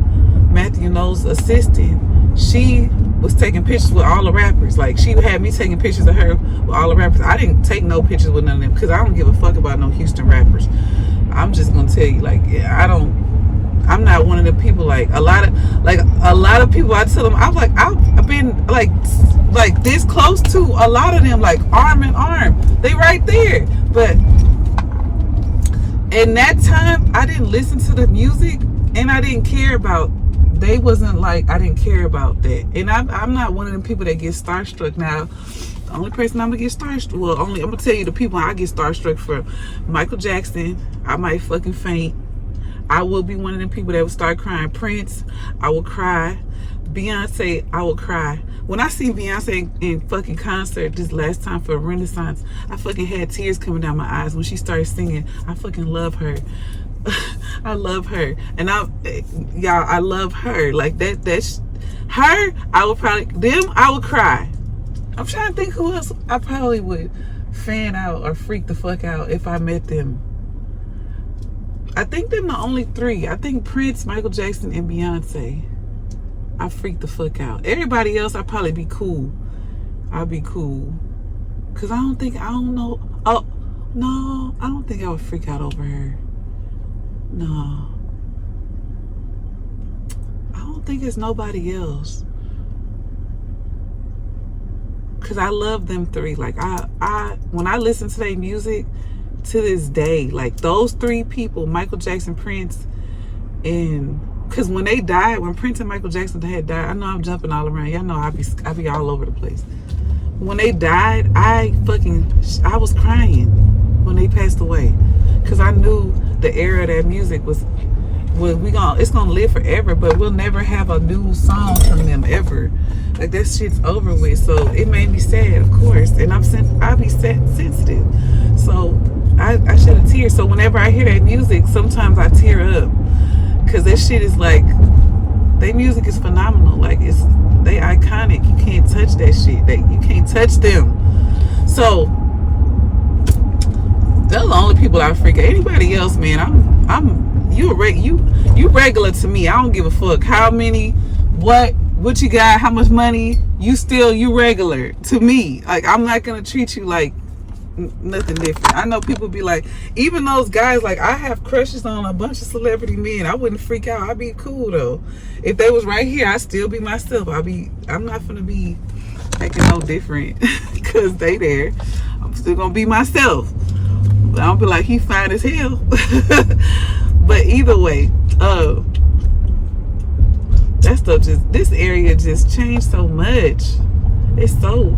Matthew Knowles' assistant, she was taking pictures with all the rappers. Like she had me taking pictures of her with all the rappers. I didn't take no pictures with none of them because I don't give a fuck about no Houston rappers. I'm just gonna tell you, like, I'm not one of the people, like a lot of people, I tell them, I'm like, I've been like this close to a lot of them, like arm in arm. They right there. But in that time, I didn't listen to the music and I didn't care about, they wasn't like, I didn't care about that. And I'm not one of them people that get starstruck now. The only person I'm gonna get starstruck, well, I'm gonna tell you the people I get starstruck for. Michael Jackson, I might fucking faint. I will be one of them people that would start crying. Prince, I will cry. Beyonce, I will cry. When I see Beyonce in fucking concert this last time for Renaissance, I fucking had tears coming down my eyes when she started singing. I fucking love her. I love her. And y'all, I love her. Like that's her, I would cry. I'm trying to think who else I probably would fan out or freak the fuck out if I met them. I think they're the only 3. I think Prince, Michael Jackson, and Beyonce. I freak the fuck out. Everybody else, I'd probably be cool. I'll be cool. Cause I don't know. Oh, no, I don't think I would freak out over her. No. I don't think it's nobody else. Cause I love them 3. Like when I listen to their music to this day, like those 3 people, Michael Jackson, Prince, and cause when they died, when Prince and Michael Jackson had died, I know I'm jumping all around. Y'all know I be all over the place. When they died, I was crying when they passed away. Cause I knew the era of that music was it's gonna live forever, but we'll never have a new song from them ever. Like that shit's over with. So it made me sad, of course. And I be sensitive. So I shed a tear. So whenever I hear that music, sometimes I tear up. Cause that shit is like, their music is phenomenal. Like they iconic. You can't touch that shit. You can't touch them. So they're the only people I freak out. Anybody else, man, you regular to me. I don't give a fuck how many, what you got, how much money, you regular to me. Like I'm not gonna treat you like nothing different. I know people be like, even those guys, like I have crushes on a bunch of celebrity men. I wouldn't freak out. I'd be cool though. If they was right here, I'd still be myself. I'm not gonna be acting no different because they there. I'm still gonna be myself. I don't be like he fine as hell. But either way, that stuff this area just changed so much. It's so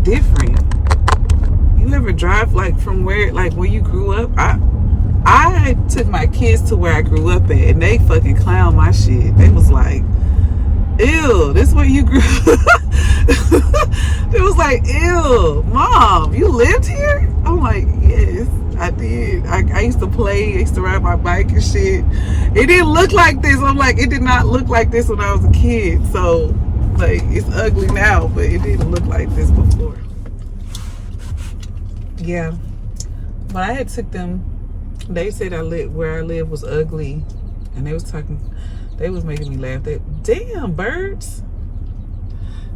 different. You ever drive like from where you grew up? I took my kids to where I grew up at and they fucking clown my shit. They was like, ew, this is where you grew up. It was like, ew, mom, you lived here? I'm like, yes, I did. I used to play, I used to ride my bike and shit. It didn't look like this. I'm like, it did not look like this when I was a kid. So like, it's ugly now, but it didn't look like this before. Yeah, but I had took them. They said where I live was ugly, and they was making me laugh. Damn birds.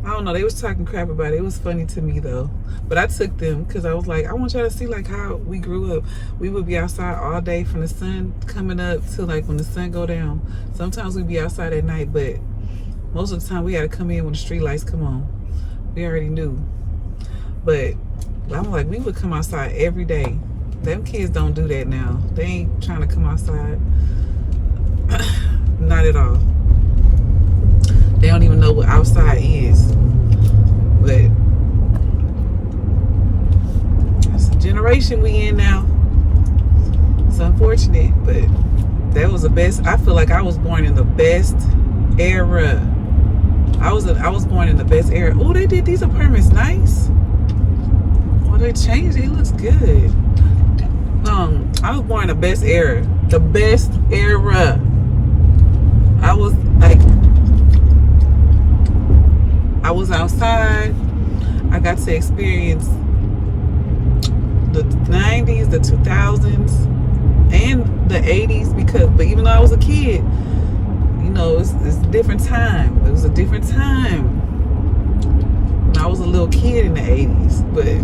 I don't know. They was talking crap about it. It was funny to me though. But I took them because I was like, I want y'all to see like how we grew up. We would be outside all day from the sun coming up to like when the sun go down. Sometimes we'd be outside at night, but most of the time we had to come in when the street lights come on. We already knew. But I'm like, we would come outside every day. Them kids don't do that now. They ain't trying to come outside. Not at all. They don't even know what outside is. But it's a generation we in now. It's unfortunate, but that was the best. I feel like I was born in the best era. I was born in the best era. Oh, they did these apartments nice. Oh, they changed it. It looks good. I was born in the best era. The best era. I was like, I was outside. I got to experience the 90s, the 2000s, and the 80s but even though I was a kid, you know, it's a different time. It was a different time when I was a little kid in the 80s, but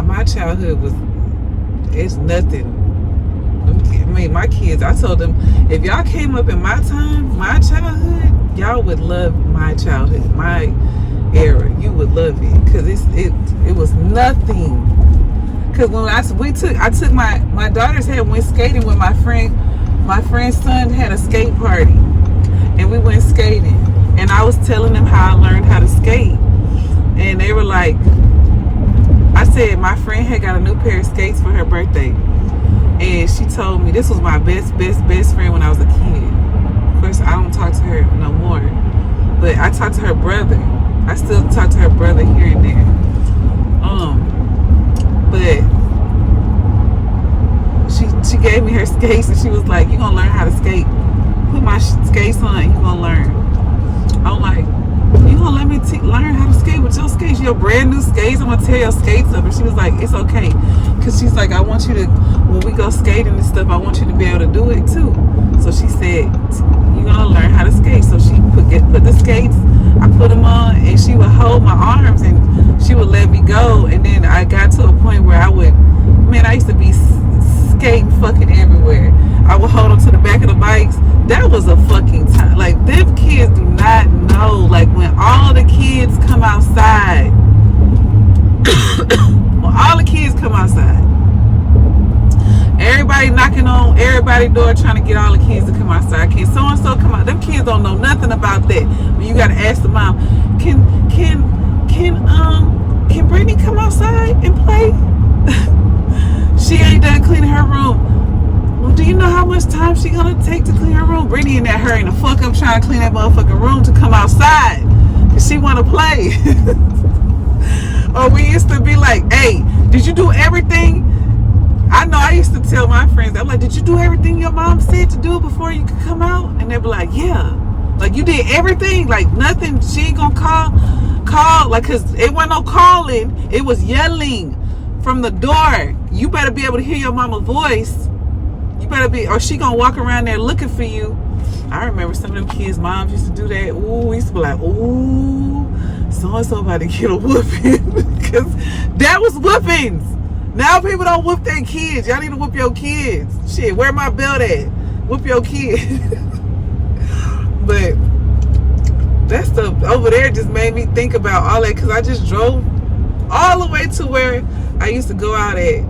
my childhood it's nothing. I mean, my kids, I told them, if y'all came up in my time, my childhood, y'all would love my childhood, my era. You would love it because it was nothing. Because when I took my daughter's head, went skating with my friend. My friend's son had a skate party, and we went skating. And I was telling them how I learned how to skate, and they were like, I said my friend had got a new pair of skates for her birthday. And she told me this was my best friend when I was a kid. Of course, I don't talk to her no more. But I talk to her brother. I still talk to her brother here and there. But she gave me her skates and she was like, "You gonna learn how to skate? Put my skates on, you gonna learn." I'm like, "You gonna let me learn how to skate with your skates? Your brand new skates? I'm gonna tear your skates up." And she was like, "It's okay," because she's like, "I want you to, when we go skating and stuff, I want you to be able to do it too." So she said, "You're gonna learn how to skate." So she put the skates, I put them on, and she would hold my arms and she would let me go. And then I got to a point where I used to be skating fucking everywhere. I would hold on to the back of the bikes. That was a fucking time. Like, them kids do not know. Like, when all the kids come outside, everybody knocking on everybody's door trying to get all the kids to come outside. Can so and so come out? Them kids don't know nothing about that. When you gotta ask the mom, can Brittany come outside and play? She ain't done cleaning her room. Well, do you know how much time she gonna take to clean her room? Brittany in that hurry the fuck up trying to clean that motherfucking room to come outside because she wanna play. Or we used to be like, "Hey, did you do everything?" I know I used to tell my friends, I'm like, "Did you do everything your mom said to do before you could come out?" And they'd be like, "Yeah." Like, you did everything? Like, nothing? She ain't gonna call? Like, cause it wasn't no calling. It was yelling from the door. You better be able to hear your mama's voice. You better be, or she gonna walk around there looking for you. I remember some of them kids' moms used to do that. Ooh, we used to be like, "Ooh, so-and-so about to get a whooping." Because that was whoopings. Now people don't whoop their kids. Y'all need to whoop your kids. Shit, where my belt at? Whoop your kid. But that stuff over there just made me think about all that, because I just drove all the way to where I used to go out at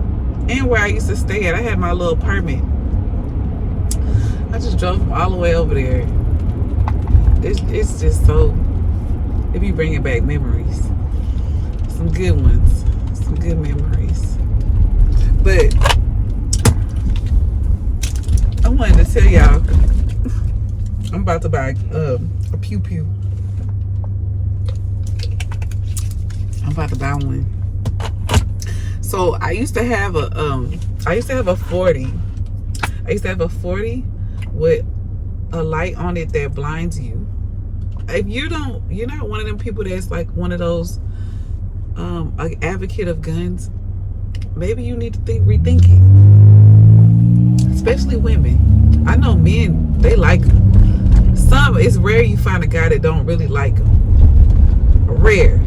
and where I used to stay at. I had my little apartment. I just drove all the way over there. It's just so, it be bringing back memories. Some good ones. Some good memories. But I wanted to tell y'all, I'm about to buy a pew pew. I'm about to buy one. So I used to have a 40. I used to have a 40 with a light on it that blinds you. If you're not one of them people that's like one of those an advocate of guns, maybe you need to rethink it. Especially women. I know men, they like them. It's rare you find a guy that don't really like them. Rare.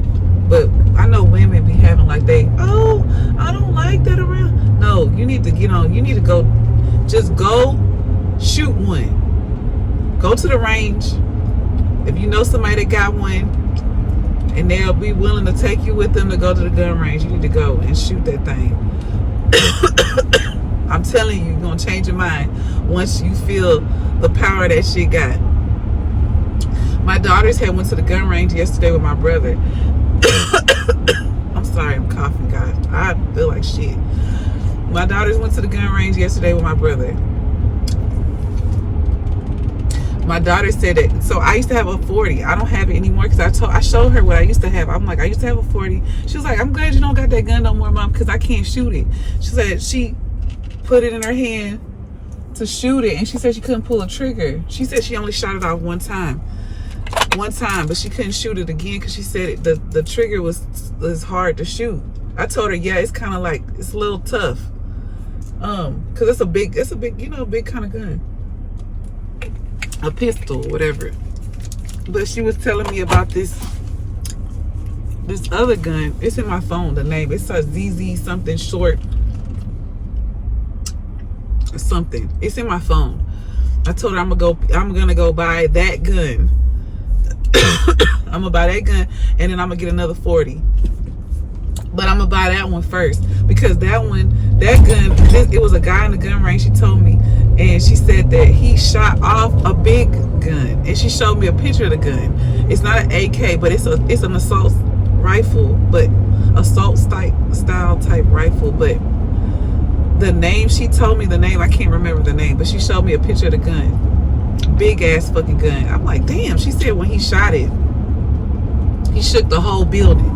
But I know women be having like I don't like that around. No, you need to you need to go, just go shoot one. Go to the range. If you know somebody that got one and they'll be willing to take you with them to go to the gun range, you need to go and shoot that thing. I'm telling you, you're gonna change your mind once you feel the power that shit got. My daughters had went to the gun range yesterday with my brother. I'm sorry, I'm coughing, guys. I feel like shit. My daughters went to the gun range yesterday with my brother. My daughter said that, so I used to have a 40. I don't have it anymore because I showed her what I used to have. I'm like, I used to have a 40. She was like, I'm glad you don't got that gun no more, Mom, because I can't shoot it. She said she put it in her hand to shoot it, and she said she couldn't pull a trigger. She said she only shot it off one time, but she couldn't shoot it again because she said the trigger was hard to shoot. I told her, yeah, it's kind of like, it's a little tough, because it's a big, big kind of gun. A pistol, whatever. But she was telling me about this other gun. It's in my phone, the name. It says ZZ something short something. It's in my phone. I told her I'm gonna go buy that gun. I'm gonna buy that gun, and then I'm gonna get another 40. But I'm gonna buy that one first, because that gun, it was a guy in the gun range, she told me, and she said that he shot off a big gun, and she showed me a picture of the gun. It's not an AK, but it's an assault rifle, but assault style type rifle. But the name, she told me the name, I can't remember the name, but she showed me a picture of the gun. Big ass fucking gun. I'm like, damn. She said when he shot it, he shook the whole building.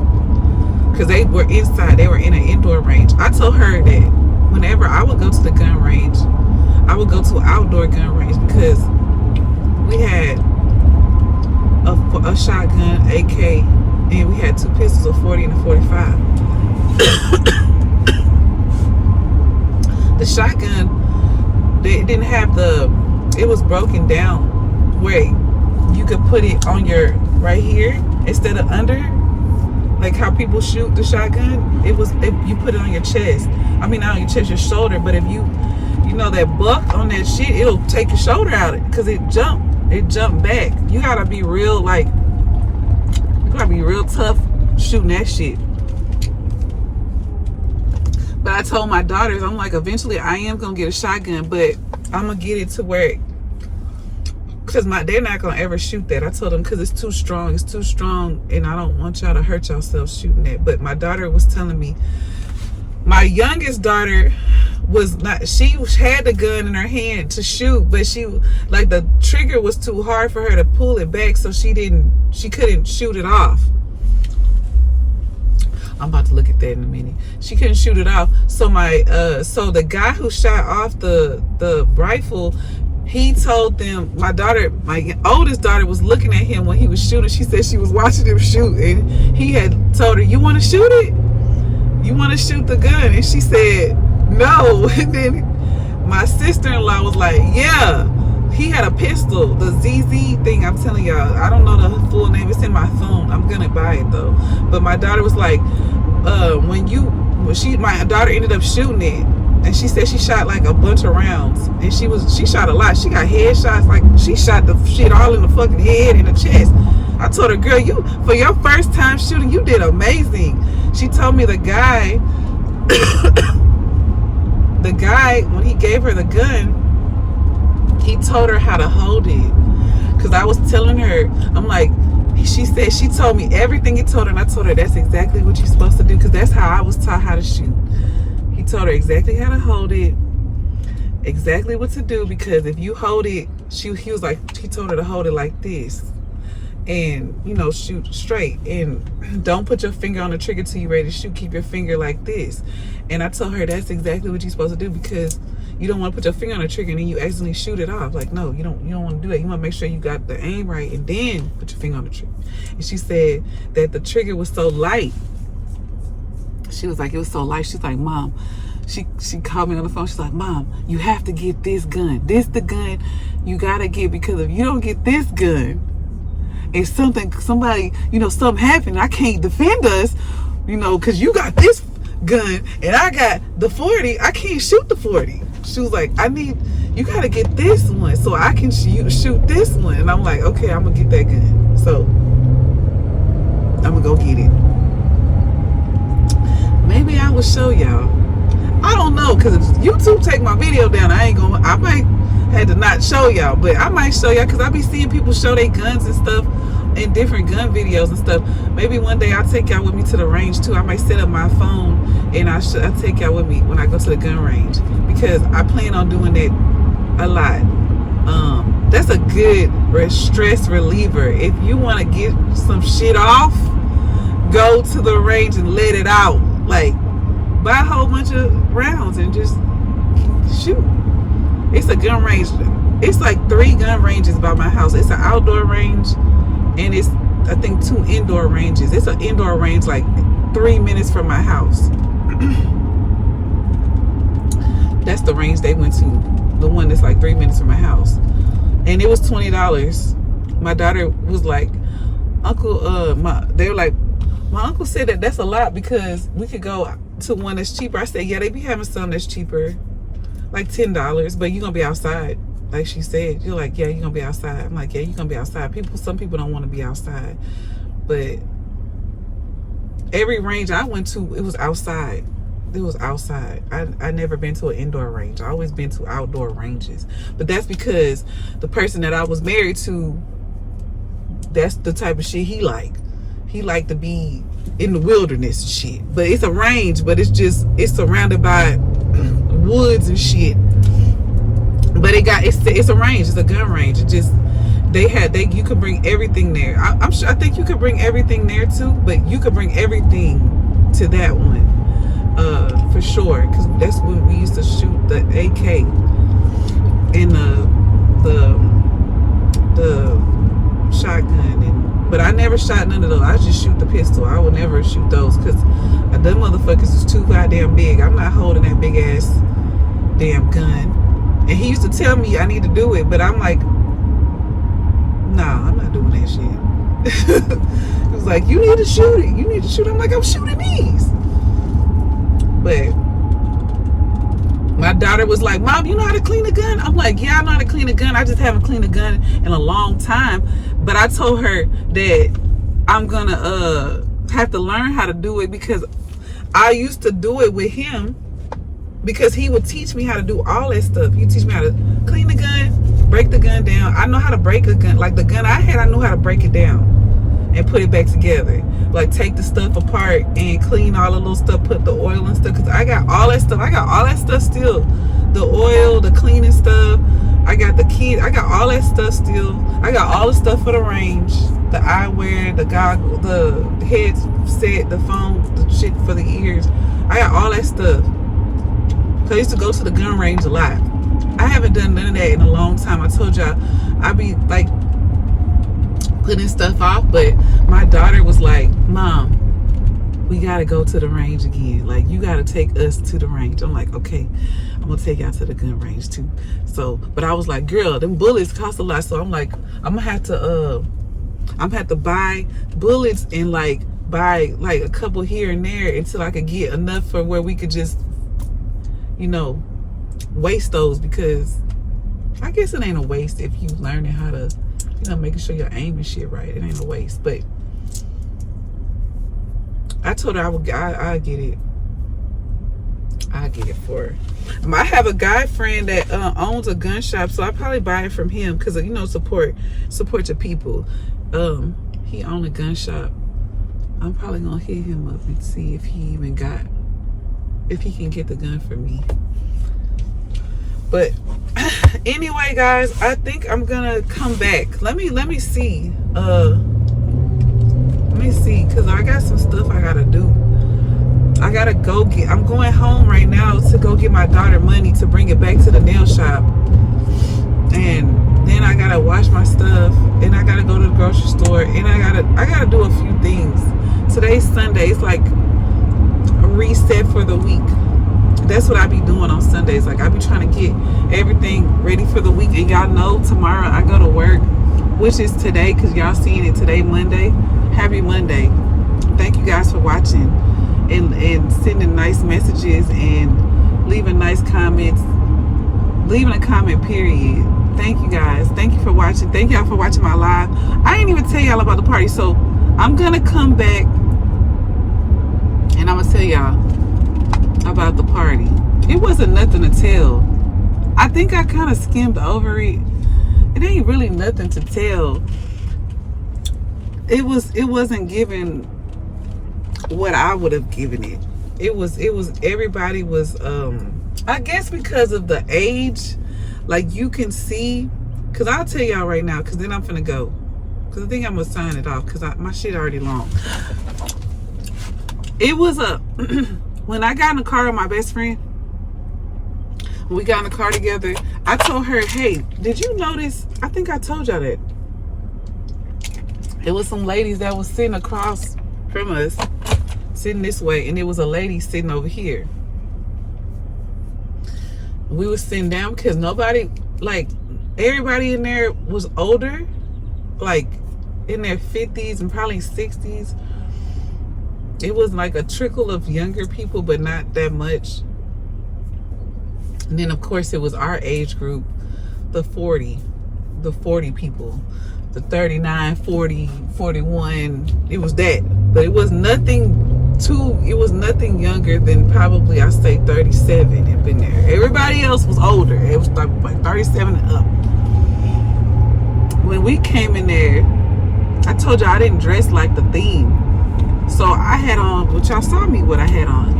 Because they were inside, they were in an indoor range. I told her that whenever I would go to the gun range, I would go to an outdoor gun range, because we had a shotgun, AK, and we had two pistols, a 40 and a 45. The shotgun, they didn't have it was broken down where you could put it on your right here instead of under. Like how people shoot the shotgun, you put it on your chest. I mean, not on your chest, your shoulder. But if you know that buck on that shit, it'll take your shoulder out, because it jumped back. You gotta be real, tough shooting that shit. But I told my daughters, I'm like, eventually I am gonna get a shotgun, but I'm gonna get it to where, because they're not gonna ever shoot that. I told them, because it's too strong, and I don't want y'all to hurt yourselves shooting that. But my daughter was telling me, my youngest daughter was not, she had the gun in her hand to shoot, but the trigger was too hard for her to pull it back, so she couldn't shoot it off. I'm about to look at that in a minute. She couldn't shoot it off. So so the guy who shot off the rifle, he told them, my oldest daughter was looking at him when he was shooting. She said she was watching him shoot, and he had told her, you want to shoot it? You want to shoot the gun? And she said, no. And then my sister-in-law was like, yeah. He had a pistol, the ZZ thing. I'm telling y'all, I don't know the full name. It's in my phone. I'm gonna buy it though. But my daughter was like, my daughter ended up shooting it, and she said she shot like a bunch of rounds, and she shot a lot. She got headshots, like she shot the shit all in the fucking head and the chest. I told her, girl, you, for your first time shooting, you did amazing. She told me the guy, when he gave her the gun, he told her how to hold it. Because I was telling her, I'm like, she told me everything he told her, and I told her that's exactly what you're supposed to do, because that's how I was taught how to shoot. He told her exactly how to hold it, exactly what to do, because if you hold it, he told her to hold it like this, and shoot straight, and don't put your finger on the trigger till you're ready to shoot. Keep your finger like this. And I told her that's exactly what you're supposed to do, because you don't want to put your finger on the trigger and then you accidentally shoot it off. Like, no, you don't want to do that. You want to make sure you got the aim right, and then put your finger on the trigger. And she said that the trigger was so light. She was like, it was so light. She's like, Mom, she called me on the phone. She's like, Mom, you have to get this gun. This the gun you gotta get, because if you don't get this gun, if somebody, something happened, I can't defend us, because you got this gun and I got the 40, I can't shoot the 40. She was like, you got to get this one so I can shoot this one. And I'm like, okay, I'm going to get that gun. So I'm going to go get it. Maybe I will show y'all. I don't know, because if YouTube take my video down, I might had to not show y'all, but I might show y'all, because I be seeing people show their guns and stuff in different gun videos and stuff. Maybe one day I'll take y'all with me to the range too. I might set up my phone and I'll take y'all with me when I go to the gun range, because I plan on doing that a lot. That's a good stress reliever. If you want to get some shit off, go to the range and let it out. Like, buy a whole bunch of rounds and just shoot. It's a gun range. It's like 3 gun ranges by my house. It's an outdoor range and it's, I think, 2 indoor ranges. It's an indoor range like 3 minutes from my house. That's the range they went to. The one that's like 3 minutes from my house. And it was $20. My daughter was like, Uncle, they were like, my uncle said that's a lot because we could go to one that's cheaper. I said, yeah, they be having some that's cheaper, like $10, but you're gonna be outside. Like she said, you're like, yeah, you're gonna be outside. I'm like, yeah, you're gonna be outside. Some people don't want to be outside, but every range I went to, it was outside. It was outside. I never been to an indoor range. I always been to outdoor ranges, but that's because the person that I was married to, that's the type of shit he like. He like to be in the wilderness and shit. But it's a range, but it's surrounded by woods and shit. But it's a range. It's a gun range. It just, you can bring everything there. I think you could bring everything there too, but you could bring everything to that one, for sure. Because that's when we used to shoot the AK and the shotgun. But I never shot none of those. I just shoot the pistol. I would never shoot those because them motherfuckers is too goddamn big. I'm not holding that big ass damn gun. And he used to tell me I need to do it, but I'm like, nah, I'm not doing that shit. He was like, you need to shoot it. You need to shoot it. I'm like, I'm shooting these. But my daughter was like, Mom, you know how to clean a gun? I'm like, yeah, I know how to clean a gun. I just haven't cleaned a gun in a long time. But I told her that I'm gonna have to learn how to do it because I used to do it with him because he would teach me how to do all that stuff. He teach me how to clean the gun, break the gun down. I know how to break a gun. Like the gun I had, I knew how to break it down and put it back together. Like take the stuff apart and clean all the little stuff, put the oil and stuff. Cause I got all that stuff. I got all that stuff still. The oil, the cleaning stuff. I got the key. I got all that stuff still. I got all the stuff for the range. The eyewear, the goggle, the headset, the phone, the shit for the ears. I got all that stuff. Cause I used to go to the gun range a lot. I haven't done none of that in a long time. I told y'all I be like putting stuff off, but my daughter was like, Mom, we gotta go to the range again. Like you gotta take us to the range. I'm like, okay, I'm gonna take y'all to the gun range too. So, but I was like, girl, them bullets cost a lot. So I'm like, I'm gonna have to buy bullets and like buy like a couple here and there until I could get enough for where we could just, waste those, because I guess it ain't a waste if you learning how to, making sure your aim and shit right. It ain't a waste. But I told her I get it. I get it for her. I have a guy friend that owns a gun shop, so I probably buy it from him because support your people. He owns a gun shop. I'm probably gonna hit him up and see if he can get the gun for me. But anyway, guys, I think I'm gonna come back. Let me see. Let me see, because I got some stuff I gotta do. I gotta go I'm going home right now to go get my daughter money to bring it back to the nail shop. And then I gotta wash my stuff, and I gotta go to the grocery store, and I gotta do a few things. Today's Sunday. It's like a reset for the week. That's what I be doing on Sundays. Like I be trying to get everything ready for the week. And y'all know tomorrow I go to work. which is today, because y'all seeing it today, Monday. Happy Monday. Thank you guys for watching and sending nice messages and leaving nice comments. Leaving a comment, period. Thank you guys. Thank you for watching. Thank y'all for watching my live. I didn't even tell y'all about the party, so I'm gonna come back and I'm gonna tell y'all about the party. It wasn't nothing to tell. I think I kind of skimmed over it. It ain't really nothing to tell. It wasn't given what I would have given it. It was everybody was I guess because of the age, like you can see, because I'll tell y'all right now, because then I'm finna go, because I think I'm gonna sign it off, because my shit already long. It was when I got in the car with my best friend, when we got in the car together, I told her, hey, did you notice, I think I told y'all that it was some ladies that was sitting across from us, sitting this way, and there was a lady sitting over here. We were sitting down because nobody, like, everybody in there was older, like in their 50s and probably 60s. It was like a trickle of younger people, but not that much. And then of course it was our age group, the 40 people, the 39, 40, 41. It was that, but it was nothing younger than probably, I say 37 had been there. Everybody else was older. It was like 37 and up. When we came in there, I told y'all I didn't dress like the theme. So I had on, which y'all saw me what I had on.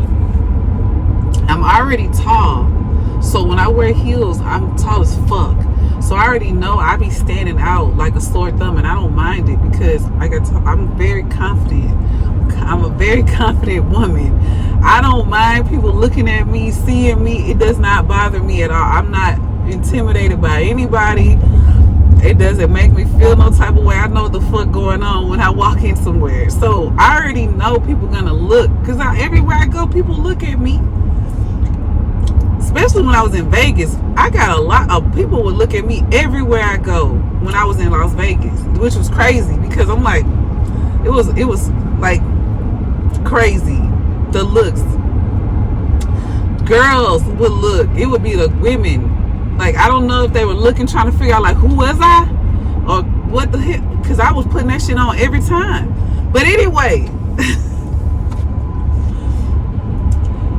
I'm already tall. So when I wear heels, I'm tall as fuck. So I already know I be standing out like a sore thumb, and I don't mind it because I'm very confident. I'm a very confident woman. I don't mind people looking at me, seeing me. It does not bother me at all. I'm not intimidated by anybody. It doesn't make me feel no type of way. I know what the fuck going on when I walk in somewhere. So I already know people gonna look, because everywhere I go, people look at me. Especially when I was in Vegas, I got a lot of people would look at me everywhere I go when I was in Las Vegas, which was crazy because I'm like, it was like crazy. The looks, girls would look. It would be the women. Like, I don't know if they were looking, trying to figure out like who was I or what the heck, because I was putting that shit on every time. But anyway,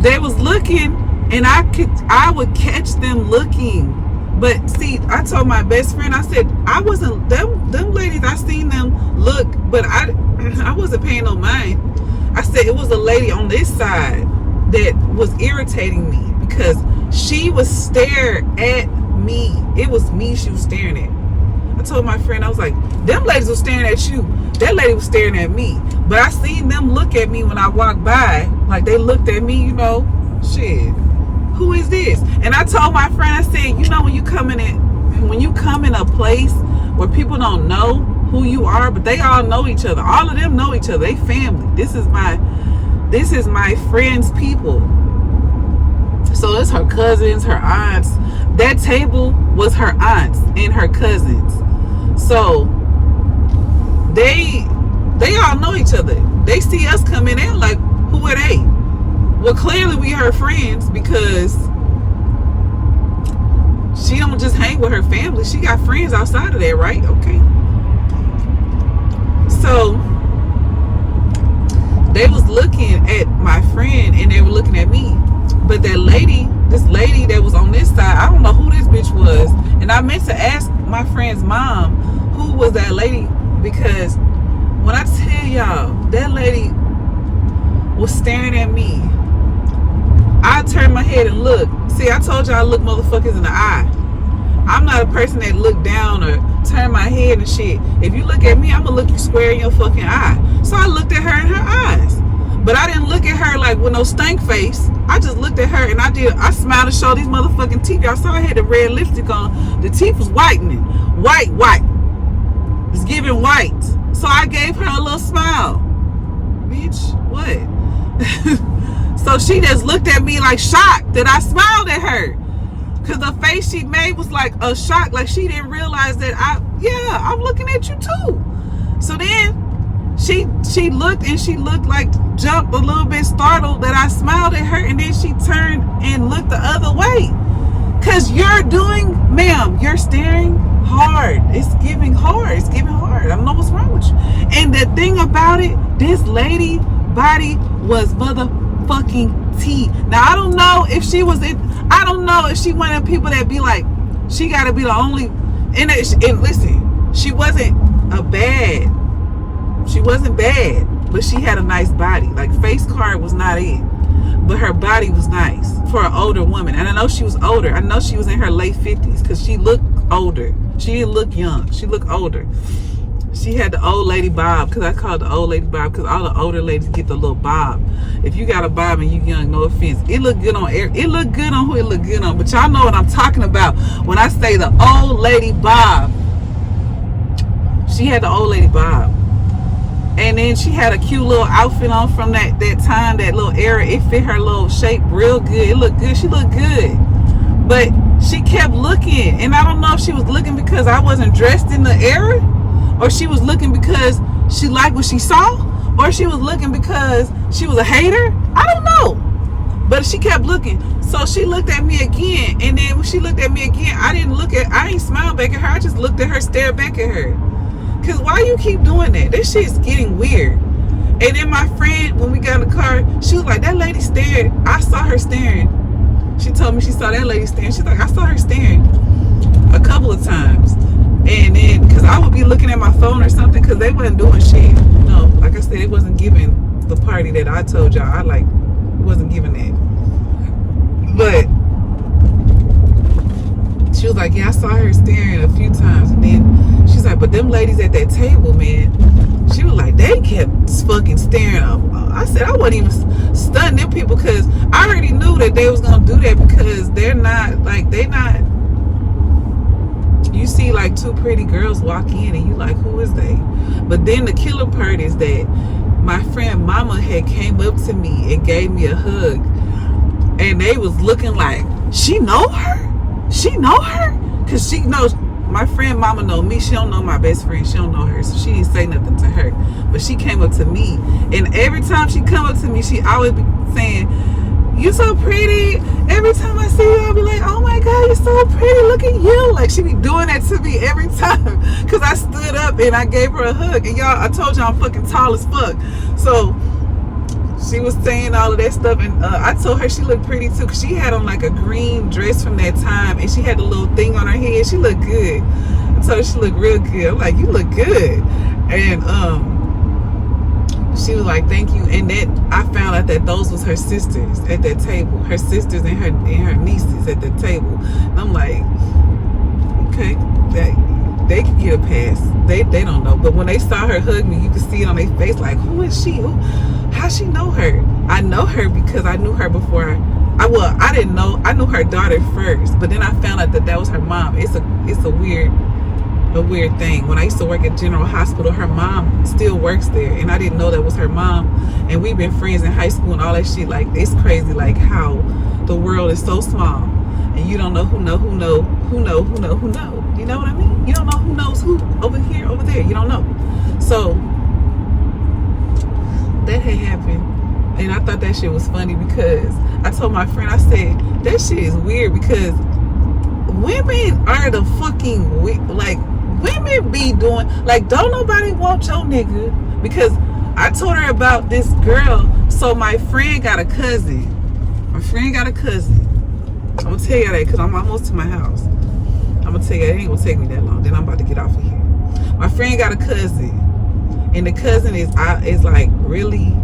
they was looking, and I would catch them looking. But see, I told my best friend, I said, I wasn't, them ladies, I seen them look, but I wasn't paying no mind. I said it was a lady on this side that was irritating me because she was staring at me. It was me she was staring at. I told my friend, I was like, them ladies were staring at you. That lady was staring at me. But I seen them look at me when I walked by. Like, they looked at me, you know, shit. Who is this? And I told my friend, I said, you know, when you come in a place where people don't know who you are, but they all know each other. All of them know each other. They family. This is my friend's people. So it's her cousins, her aunts. That table was her aunts and her cousins. So they all know each other. They see us come in, they're like, who are they? Well, clearly we her friends because she don't just hang with her family. She got friends outside of that, right? Okay. So they was looking at my friend and they were looking at me. But this lady that was on this side, I don't know who this bitch was. And I meant to ask my friend's mom, who was that lady? Because when I tell y'all, that lady was staring at me. I turned my head and looked. See, I told y'all I look motherfuckers in the eye. I'm not a person that look down or turn my head and shit. If you look at me, I'm gonna look you square in your fucking eye. So I looked at her in her eyes. But I didn't look at her like with no stank face. I just looked at her and I smiled and showed these motherfucking teeth. Y'all saw I had the red lipstick on. The teeth was whitening. White. It's giving white. So I gave her a little smile. Bitch, what? So she just looked at me like shocked that I smiled at her. Because the face she made was like a shock. Like she didn't realize that yeah, I'm looking at you too. So then she looked, and she looked like jumped a little bit startled that I smiled at her, and then she turned and looked the other way. Cause you're doing, ma'am, you're staring hard. It's giving hard. It's giving hard. I don't know what's wrong with you. And the thing about it, this lady body was motherfucking T. Now I don't know if she was in. I don't know if she one of the people that be like, she got to be the only. And listen, she wasn't a bad. She wasn't bad, but she had a nice body. Like, face card was not it, but her body was nice for an older woman. And I know she was older. I know she was in her late 50s because she looked older. She didn't look young. She looked older. She had the old lady bob, because I call it the old lady bob because all the older ladies get the little bob. If you got a bob and you young, no offense, it look good on air. It look good on who it look good on. But y'all know what I'm talking about when I say the old lady bob. She had the old lady bob. And then she had a cute little outfit on from that time, that little era. It fit her little shape real good. It looked good. She looked good. But she kept looking. And I don't know if she was looking because I wasn't dressed in the era, or she was looking because she liked what she saw, or she was looking because she was a hater. I don't know. But she kept looking. So she looked at me again. And then when she looked at me again, I ain't smiled back at her. I just looked at her, stared back at her. Cause why you keep doing that? This shit's getting weird. And then my friend, when we got in the car, she was like, that lady stared. I saw her staring. She told me she saw that lady staring. She's like, I saw her staring a couple of times. And then, cause I would be looking at my phone or something, cause they wasn't doing shit. No, like I said, it wasn't giving the party that I told y'all. I like, it wasn't giving that. But she was like, yeah, I saw her staring a few times. And then she's like, but them ladies at that table, man, she was like, they kept fucking staring up. I said, I wasn't even studying them people, because I already knew that they was going to do that, because they're not, you see like two pretty girls walk in and you like, who is they? But then the killer part is that my friend mama had came up to me and gave me a hug, and they was looking like, she know her? She know her? Because she knows, my friend mama know me. She don't know my best friend. She don't know her. So she didn't say nothing to her. But she came up to me. And every time she come up to me, she always be saying, you so pretty. Every time I see you, I'll be like, oh my God, you're so pretty. Look at you. Like, she be doing that to me every time. Because I stood up and I gave her a hug. And y'all, I told y'all I'm fucking tall as fuck. So she was saying all of that stuff, and I told her she looked pretty too, because she had on like a green dress from that time, and she had a little thing on her head. She looked good. I told her she looked real good. I'm like, you look good. And she was like, thank you. And then I found out that those was her sisters at that table, her sisters and her nieces at the table. And I'm like, okay, they can get a pass. They don't know. But when they saw her hug me, you could see it on their face, like, who is she? How she know her? I know her because I knew her before. I didn't know. I knew her daughter first, but then I found out that was her mom. It's a weird thing. When I used to work at General Hospital, her mom still works there, and I didn't know that was her mom. And we've been friends in high school and all that shit. Like, it's crazy, like how the world is so small, and you don't know who know. You know what I mean? You don't know who knows who over here, over there. You don't know. So that had happened, and I thought that shit was funny, because I told my friend, I said, that shit is weird, because women are the fucking, like, women be doing, like, don't nobody want your nigga. Because I told her about this girl. So my friend got a cousin. I'm gonna tell you that because I'm almost to my house. I'm gonna tell you, it ain't gonna take me that long. Then I'm about to get off of here. My friend got a cousin, and the cousin is like, really,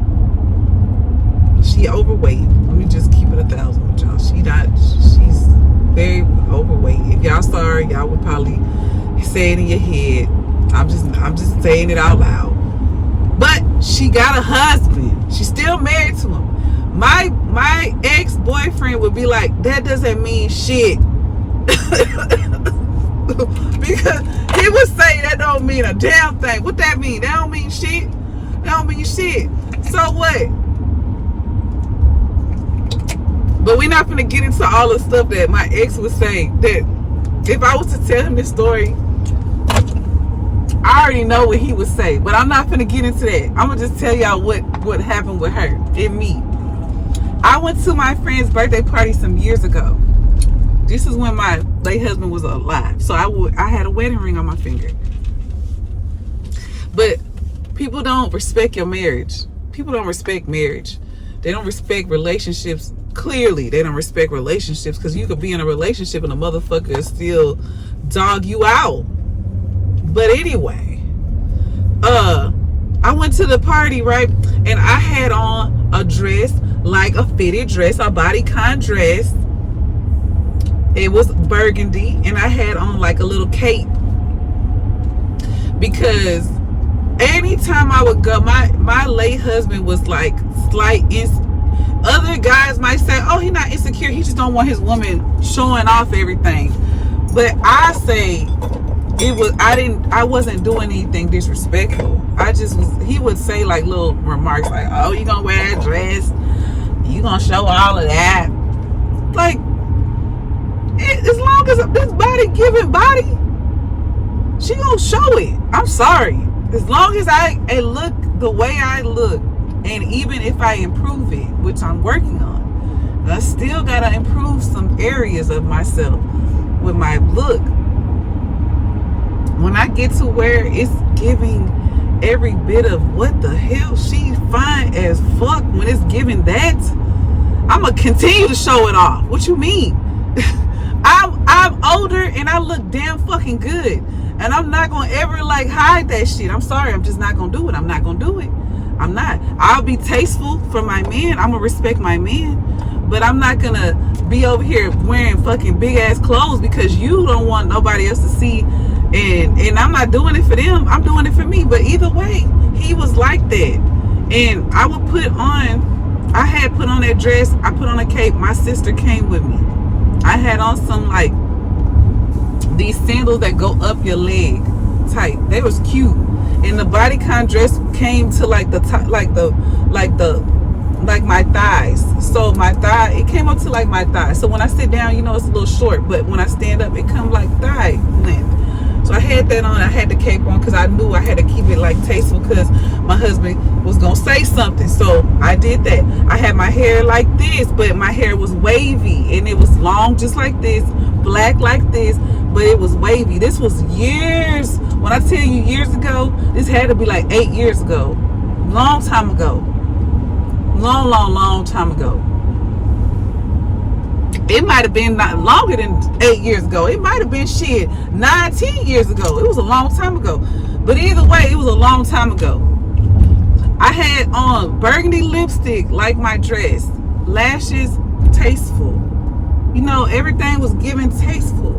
she overweight. Let me just keep it 1,000 with y'all. She's very overweight. If y'all saw her, y'all would probably say it in your head. I'm just saying it out loud. But she got a husband. She's still married to him. My ex-boyfriend would be like, that doesn't mean shit. Because he would say that don't mean a damn thing. What that mean? That don't mean shit. That don't mean shit. So what? But we're not gonna get into all the stuff that my ex would say. That if I was to tell him this story, I already know what he would say, but I'm not finna get into that. I'm gonna just tell y'all what happened with her and me. I went to my friend's birthday party some years ago. This is when my late husband was alive. So I had a wedding ring on my finger. But people don't respect your marriage. People don't respect marriage. They don't respect relationships. Clearly, they don't respect relationships, because you could be in a relationship and a motherfucker still dog you out. But anyway, I went to the party, right? And I had on a dress, like a fitted dress, a bodycon dress. It was burgundy, and I had on like a little cape, because anytime I would go, my late husband was like other guys might say, oh, he's not insecure, he just don't want his woman showing off everything. But I say I wasn't doing anything disrespectful. He would say like little remarks like, oh, you gonna wear that dress, you gonna show all of that. Like, as long as this body giving body, she gonna show it. I'm sorry. As long as I look the way I look, and even if I improve it, which I'm working on, I still gotta improve some areas of myself with my look. When I get to where it's giving every bit of what the hell, she's fine as fuck, when it's giving that, I'm gonna continue to show it off. What you mean? I'm older and I look damn fucking good, and I'm not gonna ever like hide that shit. I'm sorry, I'm just not gonna do it. I'm not gonna do it. I'm not. I'll be tasteful for my man. I'm gonna respect my man, but I'm not gonna be over here wearing fucking big ass clothes because you don't want nobody else to see. And I'm not doing it for them. I'm doing it for me. But either way, he was like that. And I would I had put on that dress. I put on a cape. My sister came with me. I had on some like these sandals that go up your leg type. They was cute. And the bodycon dress came to like the top, like my thighs. So my thigh, it came up to like my thighs. So when I sit down, you know, it's a little short, but when I stand up, it comes like thigh length. So I had that on. I had the cape on because I knew I had to keep it like tasteful, because my husband was gonna say something. So I did that. I had my hair like this, but my hair was wavy, and it was long just like this, black like this, but it was wavy. This was years. When I tell you years ago, this had to be like 8 years ago. Long time ago. Long time ago. It might have been not longer than 8 years ago. It might have been 9-10 years ago. It was a long time ago. But either way, it was a long time ago. I had on burgundy lipstick like my dress. Lashes, tasteful. You know, everything was given tasteful.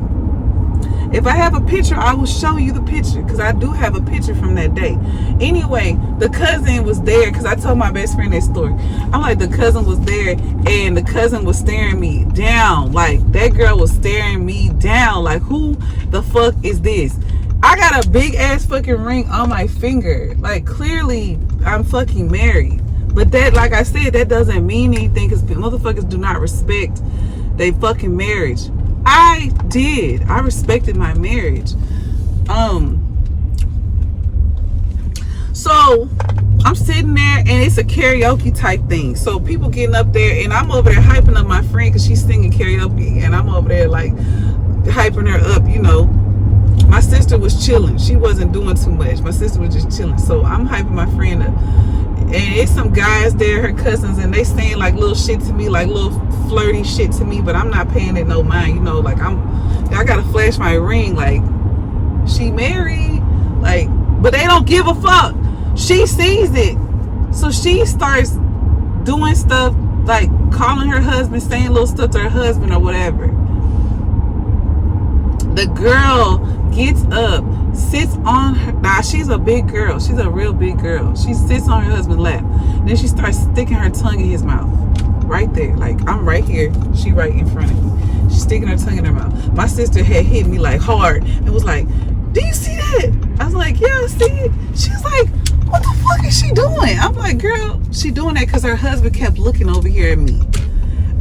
If I have a picture, I will show you the picture, because I do have a picture from that day. Anyway, the cousin was there, because I told my best friend that story. I'm like, the cousin was there, and the cousin was staring me down. Like, that girl was staring me down. Like, who the fuck is this? I got a big ass fucking ring on my finger. Like, clearly, I'm fucking married. But that, like I said, that doesn't mean anything, because motherfuckers do not respect their fucking marriage. I did. I respected my marriage. So I'm sitting there, and it's a karaoke type thing. So people getting up there, and I'm over there hyping up my friend because she's singing karaoke, and I'm over there like hyping her up, you know. My sister was chilling. She wasn't doing too much. My sister was just chilling. So I'm hyping my friend up. And it's some guys there, her cousins, and they saying like little shit to me, like little flirty shit to me, but I'm not paying it no mind, you know. Like, I gotta flash my ring, like, she married, like, but they don't give a fuck. She sees it, so she starts doing stuff like calling her husband, saying little stuff to her husband or whatever. The girl gets up, sits on her. Nah, she's a big girl. She's a real big girl. She sits on her husband's lap. Then she starts sticking her tongue in his mouth. Right there. Like, I'm right here. She right in front of me. She's sticking her tongue in her mouth. My sister had hit me like hard and was like, do you see that? I was like, yeah, I see it. She was like, what the fuck is she doing? I'm like, girl, she doing that because her husband kept looking over here at me.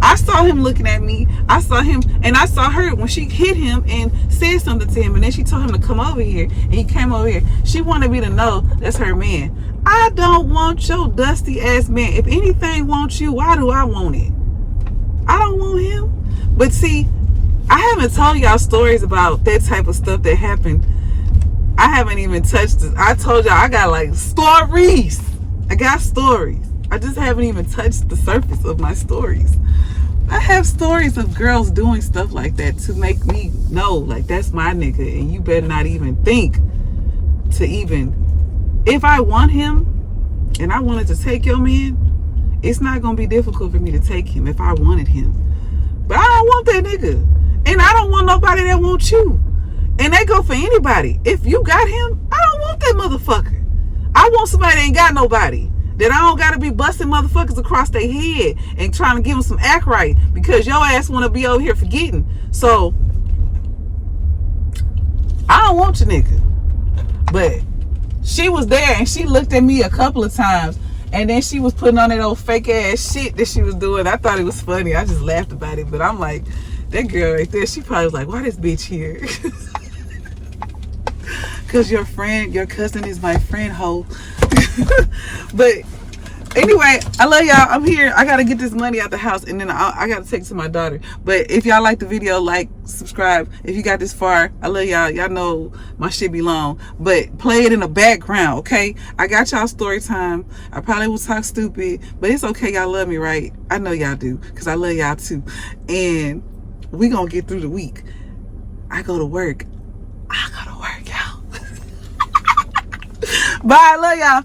I saw him looking at me. I saw him, and I saw her when she hit him and said something to him, and then she told him to come over here, and he came over here. She wanted me to know that's her man. I don't want your dusty ass man. If anything wants you, why do I want it? I don't want him. But see, I haven't told y'all stories about that type of stuff that happened. I haven't even touched it. I told y'all I got like stories. I got stories. I just haven't even touched the surface of my stories. I have stories of girls doing stuff like that to make me know, like, that's my nigga, and you better not even think to even, if I want him and I wanted to take your man, it's not gonna be difficult for me to take him if I wanted him. But I don't want that nigga, and I don't want nobody that wants you. And that go for anybody. If you got him, I don't want that motherfucker. I want somebody that ain't got nobody. That I don't gotta be busting motherfuckers across their head and trying to give them some act right because your ass wanna be over here forgetting. So I don't want your nigga. But she was there and she looked at me a couple of times, and then she was putting on that old fake ass shit that she was doing. I thought it was funny. I just laughed about it. But I'm like, that girl right there, she probably was like, why this bitch here? Because your cousin is my friend, ho. But anyway, I love y'all. I'm here. I gotta get this money out the house, and then I gotta take it to my daughter. But if y'all like the video, like, subscribe. If you got this far, I love y'all. Y'all know my shit be long, but play it in the background, okay? I got y'all story time. I probably will talk stupid, but it's okay. Y'all love me, right? I know y'all do, because I love y'all too. And we gonna get through the week. I go to work. I go to work, y'all. Bye. I love y'all.